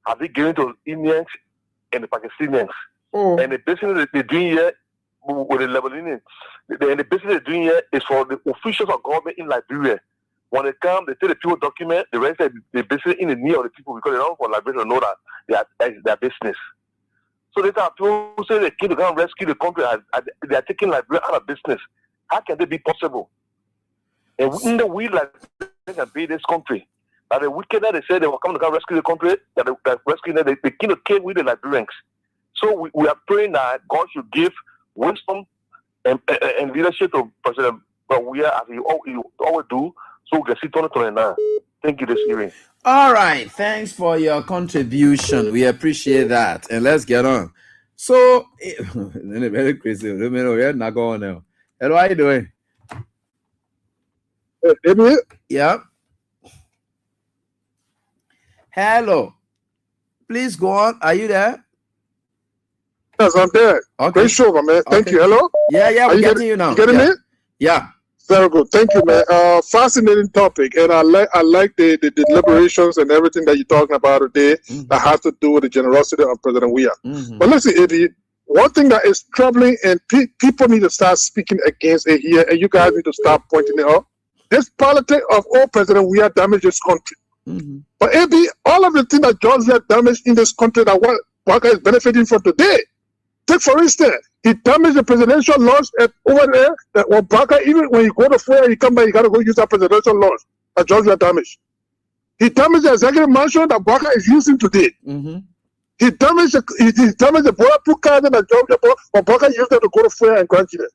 have been given to Indians and the Pakistanians. Oh. And the business that they're doing here with the Lebanese, the business they're doing here is for the officials of government in Liberia. When they come, they take the people document, the rest of the business in the need of the people because they don't want Liberia to know that their business. So they have people who say they came to come rescue the country, they are taking Liberia out of business. How can that be possible? And in the will like can be this country. That the wicked that they said they were coming to come rescue the country, that rescue them, they came to kill with the Liberians. So we are praying that God should give wisdom and leadership to President Weah as he always do, so we can see 2029. Thank you this evening. All right. Thanks for your contribution. We appreciate that. And let's get on. So, very crazy. We're not going now. Hello, how are you doing? Yeah. Hello. Please go on. Are you there? Yes, I'm there. Okay. Great show, my man. Thank you. Hello? Yeah, we're getting you now. You getting me? Yeah. Very good. Thank you, man. Fascinating topic. And I like the deliberations and everything that you're talking about today that has to do with the generosity of President Weah. But listen, Eddie, one thing that is troubling and people need to start speaking against it here, and you guys need to start pointing it out. This politics of President Weah damaged this country. But Eddie, all of the things that George Weah damaged in this country that Waka is benefiting from today. Take for instance, he damaged the presidential laws over there. That when Baka, even when you go to Fuya, you come back, you gotta go use that presidential laws that Georgia damaged. He damaged the executive mansion that Baka is using today. He damaged the bulletproof cars that Georgia bought, but Baka used them to go to Fuya and Grand Chile.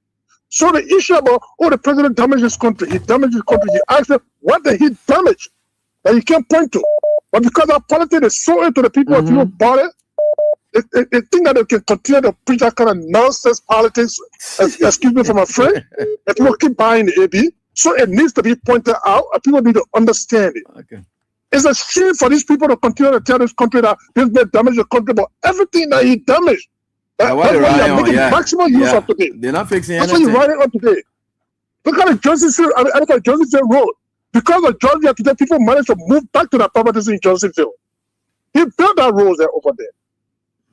So the issue about the president damaged this country, he damaged this country. You ask him, what did he damage that you can't point to? But because our politics is so into the people, if you bought it. They think that they can continue to preach that kind of nonsense politics, excuse me from a friend, and people keep buying the AB. So it needs to be pointed out, and people need to understand it. Okay. It's a shame for these people to continue to tell this country that this man damaged the country, but everything that he damaged, that's what they are making maximum use of today. They're not fixing anything. anything. That's what you're writing on today. Look at the Johnsonville, look at Johnsonville Road. Because of Georgia today, people managed to move back to their properties in Johnsonville. He built that road there over there.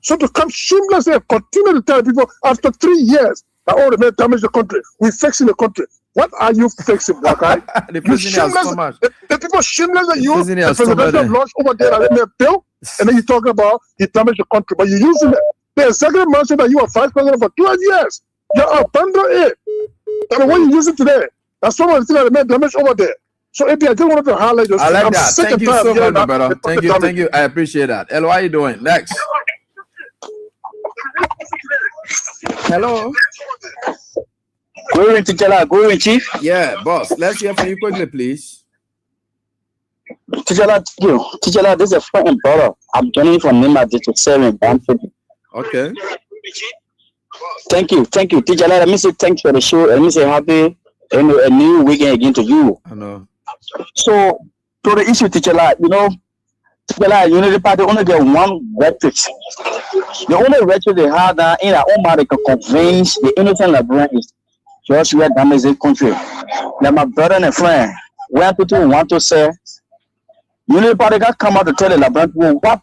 So to come shamelessly and continue to tell people after 3 years that the man damaged the country, we're fixing the country. What are you fixing, black guy? The people shameless that you the the presidential laws over there that they built, and then you're talking about he damaged the country, but you're using it. The executive mansion that you were vice president for 12 years, you abandoned it. And when you use it today, that's some of the things that the man damaged over there. So AB, I just wanted to highlight this. I like that. Thank you so much, my brother. Thank you. I appreciate that. Hello, how are you doing? Next. Hello. Good evening, T'Challa. Good evening, Chief. Yeah, boss. Let's hear from you quickly, please. T'Challa, this is a friend brother. I'm joining from Nima District 7, Bamford. Okay. Thank you. T'Challa, let me say thanks for the show. Let me say happy and a new weekend again to you. I know. So, to the issue, T'Challa, T'Challa, Unity Party only get one rhetoric. The only rhetoric they have now in their own mind, they can convince the innocent Liberians just where damage the country. Like my brother and a friend, when people want to say, Unity Party got come out to tell the Liberian people what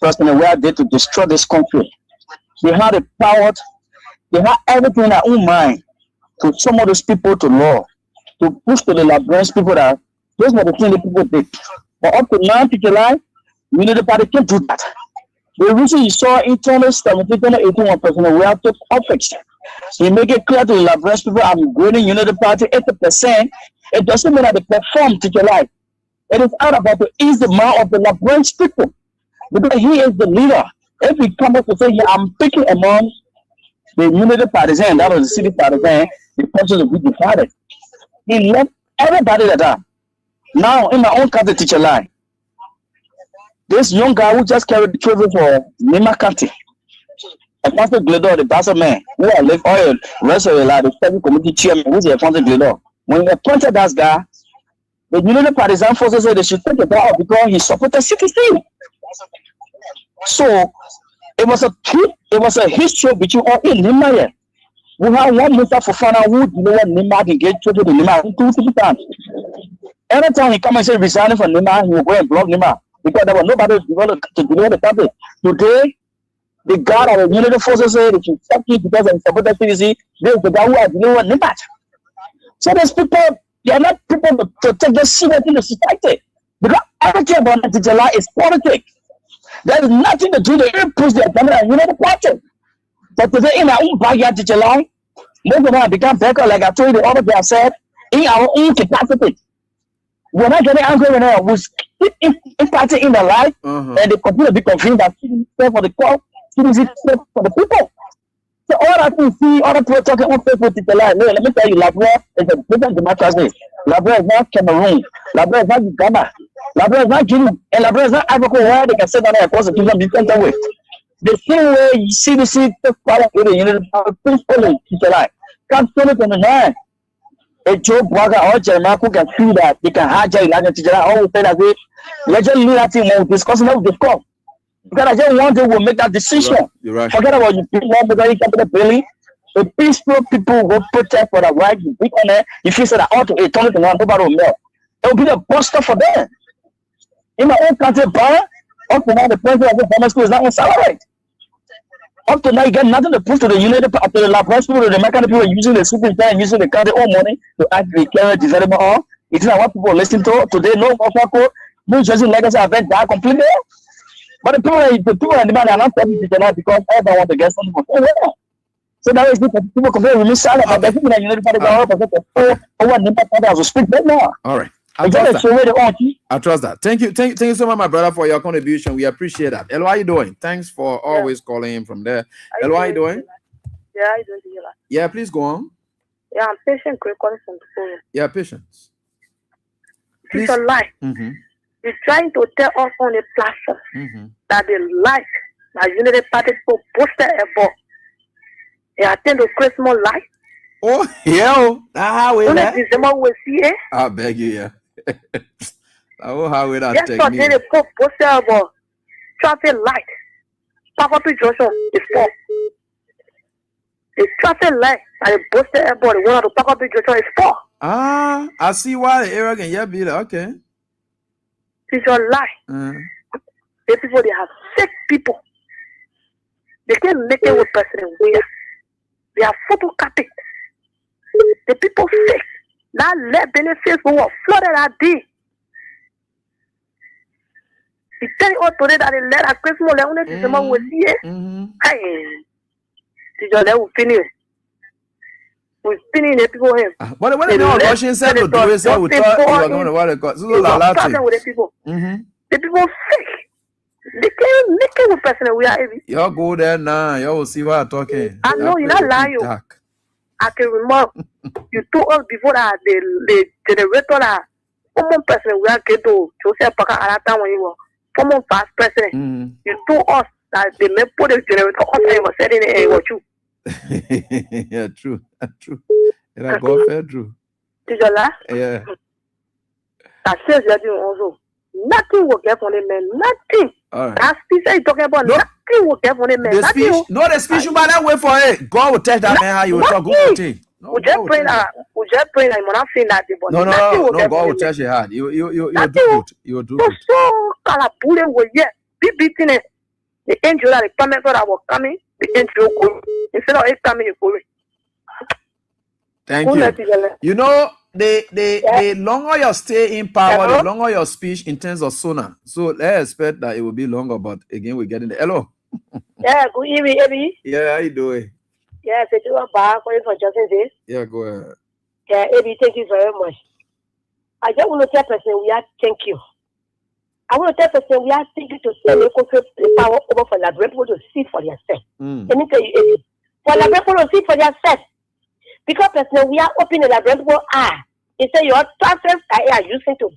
person we are there to destroy this country. They had the power, they had everything in their own mind to summon those people to law, to push to the Liberian people that those were the things the people did. But up to now, T'Challa, Unity Party can't do that. The reason you saw in 2017, 2018, President Weah took office. He make it clear to the Liberian people, I'm grading Unity Party 80%. It doesn't mean that they perform T'Challa. It is out about to ease the mind of the Liberian people. Because he is the leader. If he comes up to say, yeah, I'm picking among the Unity Partisan, that was the city partisan, the person will be divided. He left everybody like that. Now, in my own country, T'Challa, this young guy who just carried the trophy for Nima County, Alfonso Gledo, the Basel man, who I live all the rest of the life, the family committee chairman, who's the Alfonso Gledo. When he appointed that guy, the United Partisan Forces said they should take the guy out because he supported CTC. So it was a history between all in Nima. We have one Mr. Fofana who delivered Nima to get to the Nima 2 times. Anytime he come and say resigning from Nima, he will go and block Nima because there was nobody to deliver the country. Today, the guy of the United Forces said they should stop it because they supported CTC. This is the guy who has delivered Nima. So these people, they are not people to take this seriously in the society because everything about Tijela is politics. There is nothing to do to push the agenda and United Party. But today, in our own backyard, most of them have become better, like I told you the other day, I said, in our own capacity. We're not getting angry when we keep impacting in their life, and they continue to be confused that for the call, for the people. So all I can see, other people talking on Facebook, let me tell you, Labrador is a different democracy. Labrador is not Cameroon. Labrador is not Uganda. Labrador is not Guinea. And Labrador is not Africa where they can sit down there and prosecute different way. The same way CDC took part in the United Principally, come 2029. A Joe Braga or Jeremiah who can feel that they can hijack Elijah Tijera, always say that they let's just leave that thing more discussing that with the court. Because I just want they will make that decision. You're right. Forget about you people because you capital building. The peaceful people will protect for the right. You big on there. If you say that out to a ton of nobody will melt. It will be the buster for them. In my own country, up to now the president of the former school is not on salary. Up to now, you get nothing to prove to the United to the Labrador people, to the American people using the superintendent, using the country own money to actually carry development on. It's not what people listen to. Today, no offer New Jersey legacy event that completely. But the people in the man are not telling you tonight because everyone want to get something from somewhere. So that is people compare with me silent, but the people in the United Party are over the party as we speak right now. All right. I trust that. Thank you so much, my brother, for your contribution. We appreciate that. Elo, how you doing? Thanks for always calling in from there. Elo, how you doing? Yeah, I doing together. Yeah, please go on. Yeah, I'm patient. Calling from the phone. Yeah, patience. It's a lie. Mm-hmm. You're trying to tell us on a platform that the light that United Party people posted about. They attend to Christmas light. Oh, yeah. How we that? December we see it. I beg you, yeah. Oh, how we that technique? Yes, they posted about traffic light. Papa Junction is for. The traffic light and the posted about the one of the Papa Junction is for. Ah, I see why the area can yeah be there. Okay. It's a lie. The people, they have sick people. They can't make it with President Weah. They are photocopied. The people sick. That led benefits who were flooded that day. He tell you all today that they let us Christmas only December will see it. Hey, they will finish. We spinning the people here. But when the Russian said to do it, so we thought you were going to what it got. So with the people. The people sick. They can't make it with President Weah. Y'all go there now. Y'all will see what I'm talking. I know you're not lying. I can remember you told us before that the generator that common President Weah get to Joseph Parker at that time when you were common vice president. You told us that they may put the generator on and was setting it was you. Yeah, true. And I got fair true. Did you laugh? Yeah. That says you're doing also. Nothing will get from the man. Nothing. All right. That speech you're talking about, nothing will get from the man. The speech, you might not wait for it. God will test that man how you will talk. Good thing. We just pray that you will not feel that. No, God will test your heart. You do good. You will do good. So, Kalapule will yet be beating it. The angel that the coming that was coming, the angel will instead of it coming, you go. Thank you. You know, the longer your stay in power, the longer your speech in terms of sooner. So let's expect that it will be longer, but again, we're getting the hello. Yeah, good evening, Eddie. Yeah, how you doing? Yeah, thank you for Justin Day. Yeah, go ahead. Yeah, Eddie, thank you very much. I just want to tell President Weah, thank you. I want to tell President Weah, thank you to send the power over for Labrador people to see for themselves. Let me tell you, Eddie, for Labrador people to see for themselves. Because President Weah open the Labrador people he said your taxes are using to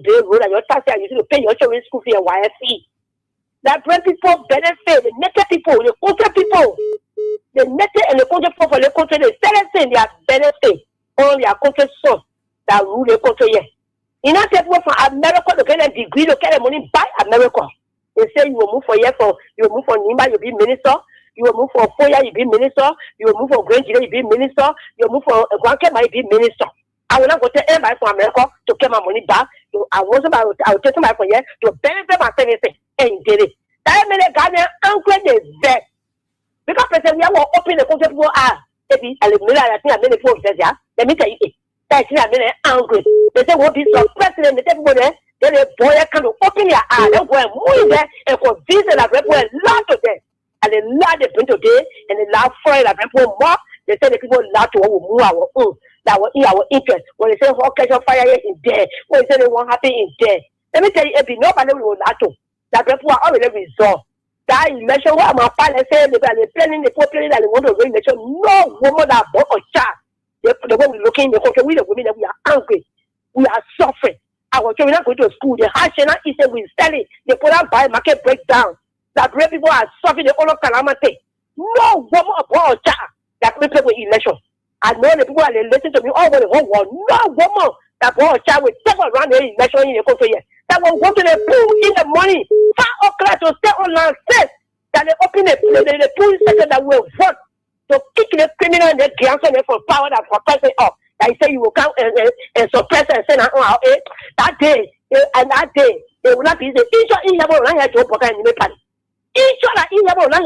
build road and your taxes are using to pay your children's school fee and YFE. Labrador people benefit, the naked people, the country people. The naked and the country people for the country, the same thing, they are benefit only a country son that rule the country here. You know, people from America to get a degree, to get money by America. They say you will move for year for you will move for Nima, you'll be minister. You will move for Foya, you be minister. You will move for Granger, you be minister. You will move for Grandma, you be minister. I will not go to anybody from America to get my money back. I will take my for year to benefit my anything and did it. That many Ghanaian uncle is there. Because president, we are open the country people are. Maybe I think I made a phone says, yeah. Let me tell you it. That's why I'm angry. They say, what is some president? They say, then a boy can open your eye. They go and move there and convince that people are lot of them. And they lie the print today and they lie for it. People more. They say the people lie to move our own. That will in our interest. When they say, oh, catch on fire in there. When they say they won't happen in there. Let me tell you, if nobody will lie to. That people are already resolved. That election, what my father said, they're planning, the planning that they want to win election. No woman that bought a child. The way we looking in the country, we the women that we are angry. We are suffering. Our children are going to school. The high channel is a we selling. They put out buy market breakdown. That brave people are suffering the whole calamity. No woman bought a child that we play with election. I know the people are listening to me all over the whole world. No woman that bought a child will take around the election in the country here. That will go to the pool in the morning, 5 o'clock to stay on land set. That they open the pool sector that will vote to kick the criminal and the council for power that for pressing up. That say you will come and suppress and send that day and that day they will not be the each other in level line to open in the party. Each other in level line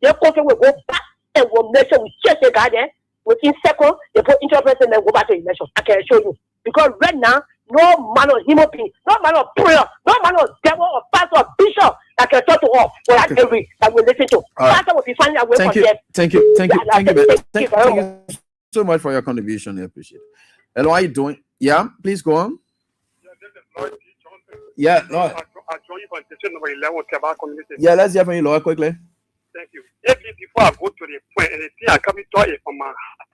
your country will go back and will make sure we chase the guy there. Within seconds, they put into a person and go back to election. I can assure you. Because right now, no man of human being, no man of prayer, no man of devil or pastor or bishop that can talk to us for that every that we listen to. Pastor will be finding a way for them. Thank you so much for your contribution. I appreciate it. Hello, how are you doing? Yeah, please go on. Yeah, no. Yeah, let's hear from you, Lord, quickly. Thank you. Before I go to the point, and the thing I come to talk from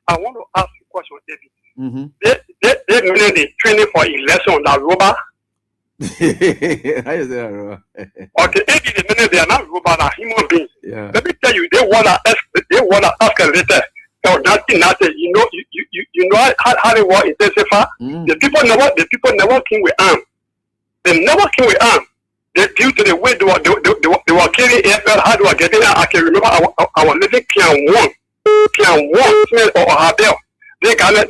I want to ask you a question, David. They mean the training for election that robber. How is that, robber? Okay, the minute they are not robber, they are human beings. Yeah. Let me tell you, they wanna ask a letter. So nothing. You know how they work intensify. The people never came with arms. They never came with arms. They due to the way they were carrying AFL, how they were getting out. I can remember I was living Pian 1 or Habel. They got it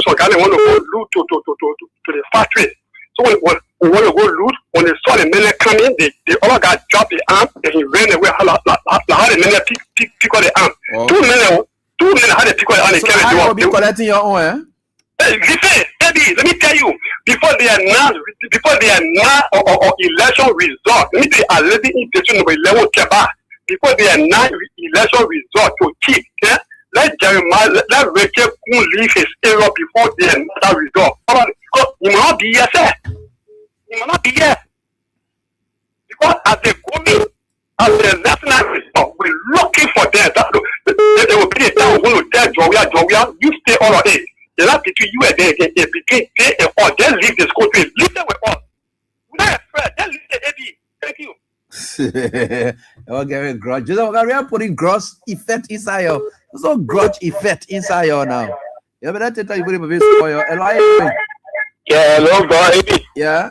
so Ghana want to go loot to the factory. So when we want to go loot, when they saw the men coming, they all got dropped the arm and he ran away. How the men pick up the arm. Oh. Two men had to pick up the arm and carry the arm. So collecting your own, eh? Listen, Eddie, let me tell you, before they announce or election result, let me tell you, I live in station number 11 Keba. Before they announce election result to keep, okay? Let Rachel Kun leave his area before they announce that result. You will not be here, sir. You will not be here. Because as they go in, as the national result, we're looking for them. They will be the time we're going to tell Jowia, you stay all of it. The last between you and they between they and all, then leave this country. Leave them with us. We're not afraid. Then leave the Eddie. Thank you. Okay, grudge. We are putting gross effect inside your. There's no grudge effect inside your now. Yeah, but that's you put him a bit for your. Yeah, hello, bro. Eddie. Yeah.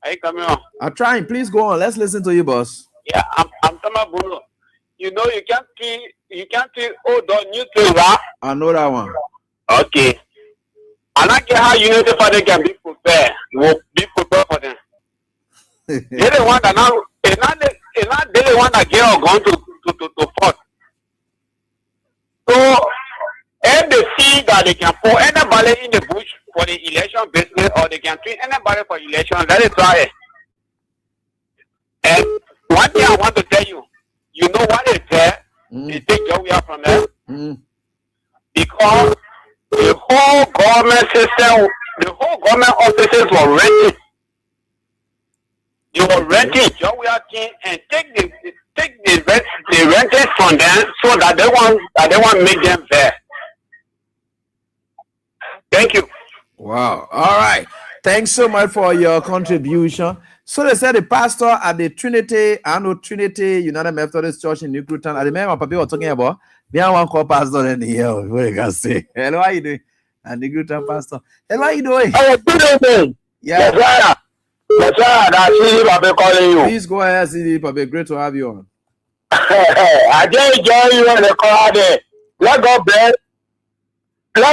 Are you coming on? I'm trying. Please go on. Let's listen to you, boss. Yeah, I'm Tama Bruno. You know you can't see old or new thing, right? I know that one. Okay. I like how Unity Father can be prepared. Will be prepared for them. They're the one that now, they're not the one that get going to fight. So, if they see that they can put anybody in the bush for the election business or they can treat anybody for election, let it try it. And one thing I want to tell you, you know what is there? They take Joey out from there. Because the whole government system, the whole government offices were rented. They were renting Joey out and take the renters from them so that they want to make them fair. Thank you. Wow. All right. Thanks so much for your contribution. So they said the pastor at the Trinity United Methodist Church in New Town. I remember people were talking about Me, I want to call pastor in here. What you can say? Hello, how you doing? And the good time, pastor. Hello, how you doing? Oh, good evening. Yeah. Yes, sir. That's CD Pape calling you. Please go ahead, CD Pape. Great to have you on. I just join you on the call there. Let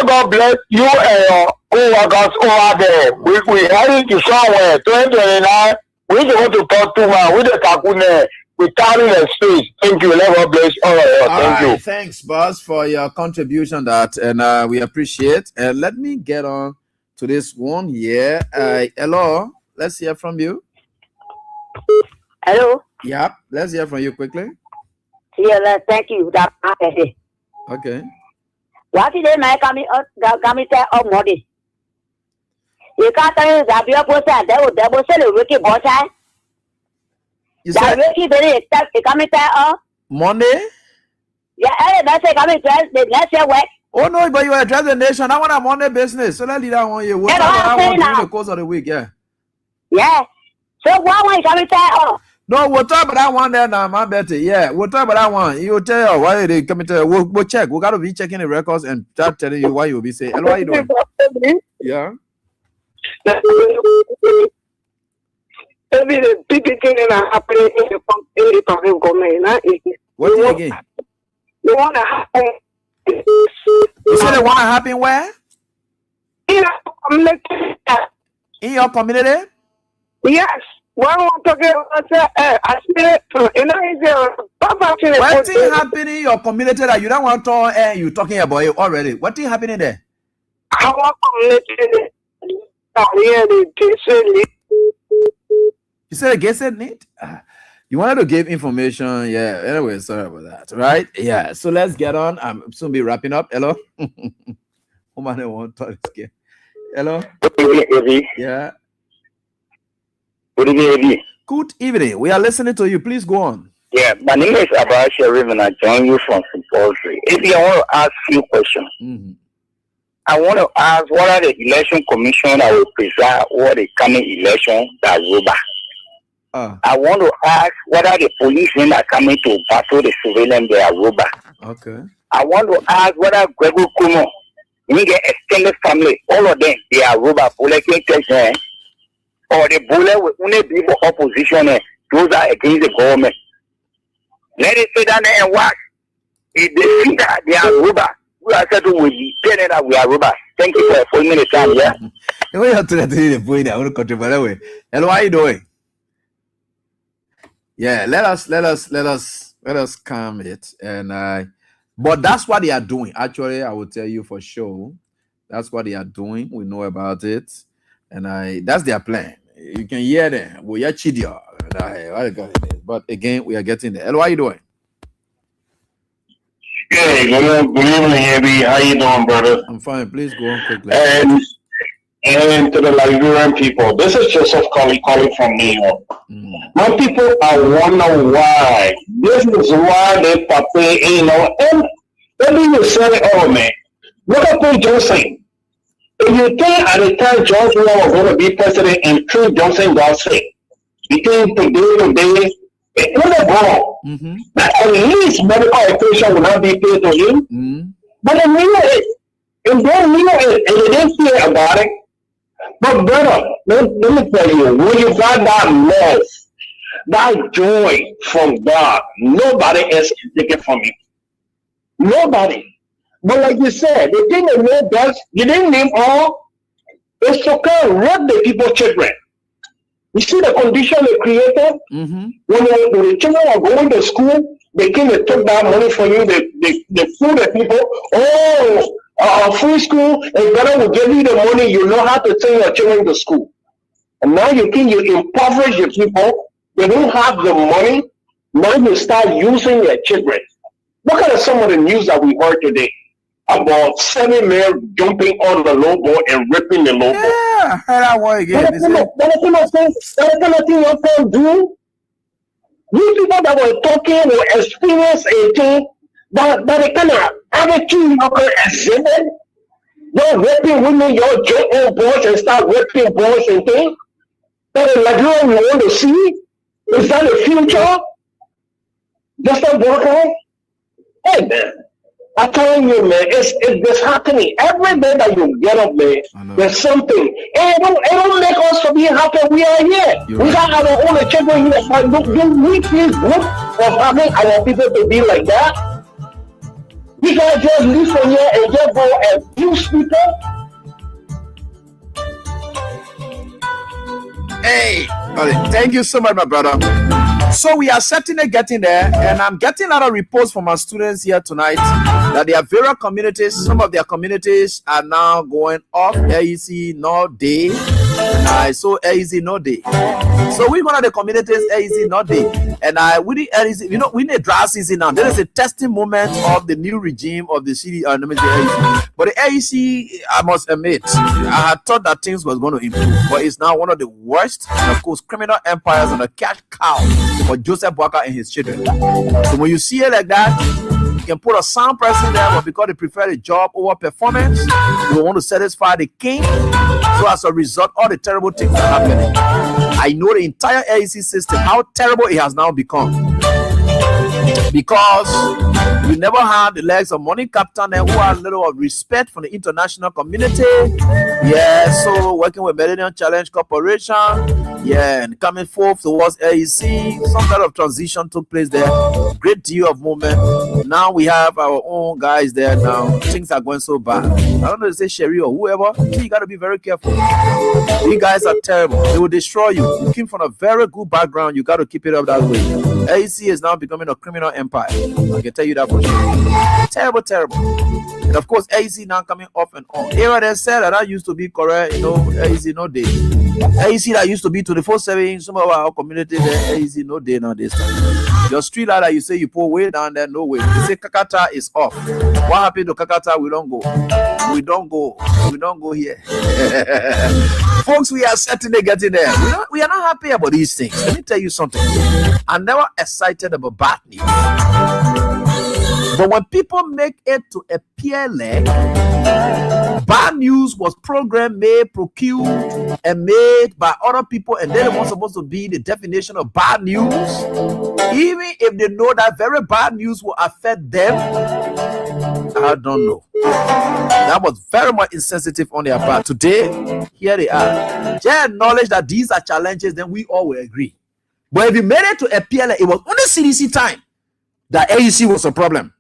God bless you and your co-workers over there. We heading to somewhere, 2029. We just want to talk to man with the Kakune. We carry the space. Thank you. Let God bless all of you. Thank you. Thanks, boss, for your contribution that, and we appreciate. Let me get on to this one here. Hello, let's hear from you. Hello. Yeah, let's hear from you quickly. Yeah, thank you. Okay. What did they make me up money? You can't tell me that your post and they will say the wicked boss. You said very coming there. Monday? Yeah, that's a coming the next year work. Oh no, but you address the nation. I want a Monday business. So let's leave that one. You what I want during the course of the week, yeah. Yeah. So why you coming there? No, we'll talk about that one there now, my Betty. Yeah, we'll talk about that one. You tell you why they come to we'll check. We gotta be checking the records and start telling you why you'll be saying. And why you doing? Yeah. Every big thing that happening in the government. What thing again? They want to happen. You say they want to happen where? In our community. In your community? Yes. One want to get what thing happening in your community that you don't want to you talking about it already? What thing happening there? Our community. You said a guest need? You wanted to give information, yeah. Anyway, sorry about that, right? Yeah. So let's get on. I'm soon be wrapping up. Hello. Hello. Good evening, yeah. Good evening. Good evening. We are listening to you. Please go on. Yeah, my name is Abba Sharif and I join you from Simpulsory. If you want to ask few questions, I want to ask what are the election commission that will preside over the coming election that Aruba? I want to ask what are the policemen that are coming to battle the civilian the Aruba? Okay. I want to ask what are Gregor Kumo, we get extended family, all of them, they are Aruba, or the bullet will only be for opposition, those are against the government. Let it say that and what? If they see that they are Aruba, we are said to be telling that we are Aruba. Thank you for 4 minutes time, yeah? We have to the point I want to contribute that way. Hello, how are you doing? Yeah, let us calm it. And but that's what they are doing. Actually, I will tell you for sure. That's what they are doing. We know about it. And that's their plan. You can hear them. We are Chidia. But again, we are getting there. Hello, how are you doing? Hey, good evening, Abby. How you doing, brother? I'm fine. Please go on quickly. And to the Liberian people, this is Joseph calling from New York. My people, I wonder why. This is why they pay, and maybe you said it all, man. Look at Pete Johnson. If you think at the time George was going to be president and True Johnson got sick, you think today, it wasn't wrong. That at least medical attention will not be paid to him. But they knew it. And they knew it, and they didn't care about it. But brother, let me tell you, when you got that love, that joy from God, nobody else can take it from you. Nobody. But like you said, the thing that made us, you didn't name all, is to come rob the people's children. You see the condition they created? When the children are going to school, they came and took that money from you, they fool the people. Free school, and God will give you the money, you know how to send your children to school. And now you think you impoverish the people, they don't have the money, now you start using their children. Look at some of the news that we heard today about 7 men jumping on the low boat and ripping the low boat. Yeah, I heard that one again. That kind of thing you can do. These people that were talking will experience a thing that the kind of attitude you can exhibit. You're raping women, you're joking boys and start raping boys and things. That is like you want to see. Is that the future? Just a worker? Hey man, I'm telling you, man, it's disheartening. Every day that you get up, man, there's something. And it don't make us to be happy we are here. We got our own children here. But don't we feel good of having our people to be like that? We can't just live from here and just go and abuse people. Hey, thank you so much, my brother. So we are certainly getting there, and I'm getting a lot of reports from our students here tonight that there are various communities. Some of their communities are now going off AEC no day. I saw AEC no day. So we're one of the communities AEC no day, and we need AEC. You know, we need dry season now. There is a testing moment of the new regime of the city. AEC. But the AEC, I must admit, I had thought that things was going to improve, but it's now one of the worst, and of course, criminal empires and a cash cow for Joseph Boakai and his children. So when you see it like that, you can put a sound person there, but because they prefer the job over performance, they want to satisfy the king. So as a result, all the terrible things are happening. I know the entire AEC system, how terrible it has now become. Because we never had the legs of money captain who had a little of respect from the international community. Yeah, so working with Millennium Challenge Corporation, yeah, and coming forth towards AEC, some kind of transition took place there. Great deal of movement. Now we have our own guys there now. Things are going so bad. I don't know to say Sherry or whoever. You got to be very careful. You guys are terrible. They will destroy you. You came from a very good background. You got to keep it up that way. AEC is now becoming a criminal empire. I can tell you that for sure. Terrible, terrible. And of course, AEC now coming off and on. Here they said that used to be correct, you know, AEC no day. AEC that used to be 24/7, some of our community there, AEC no day now this time. Your street light that you say you pull way down there, no way. You say Kakata is off. What happened to Kakata? We don't go. We don't go. We don't go here. Folks, we are certainly getting there. We are not happy about these things. Let me tell you something. I'm never excited about bad news. But when people make it to appear like bad news was programmed, made, procured, and made by other people, and they're not supposed to be the definition of bad news, even if they know that very bad news will affect them, I don't know. That was very much insensitive on their part. Today, here they are. They acknowledge that these are challenges, then we all will agree. But if you made it to appear like it was only CDC time that AEC was a problem,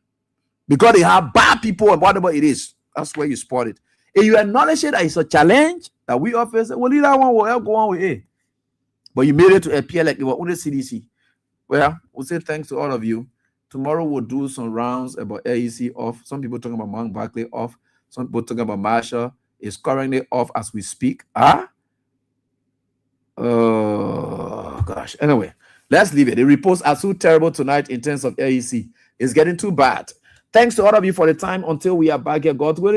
because they have bad people and whatever it is, that's where you spot it. If you acknowledge it that it's a challenge that we offer, well, that one will help go on with it. But you made it to appear like it was only CDC. Well, we'll say thanks to all of you. Tomorrow we'll do some rounds about AEC off. Some people talking about Mount Barclay off. Some people talking about Marshall is currently off as we speak. Oh gosh. Anyway, let's leave it. The reports are so terrible tonight in terms of AEC. It's getting too bad. Thanks to all of you for the time until we are back here. God willing.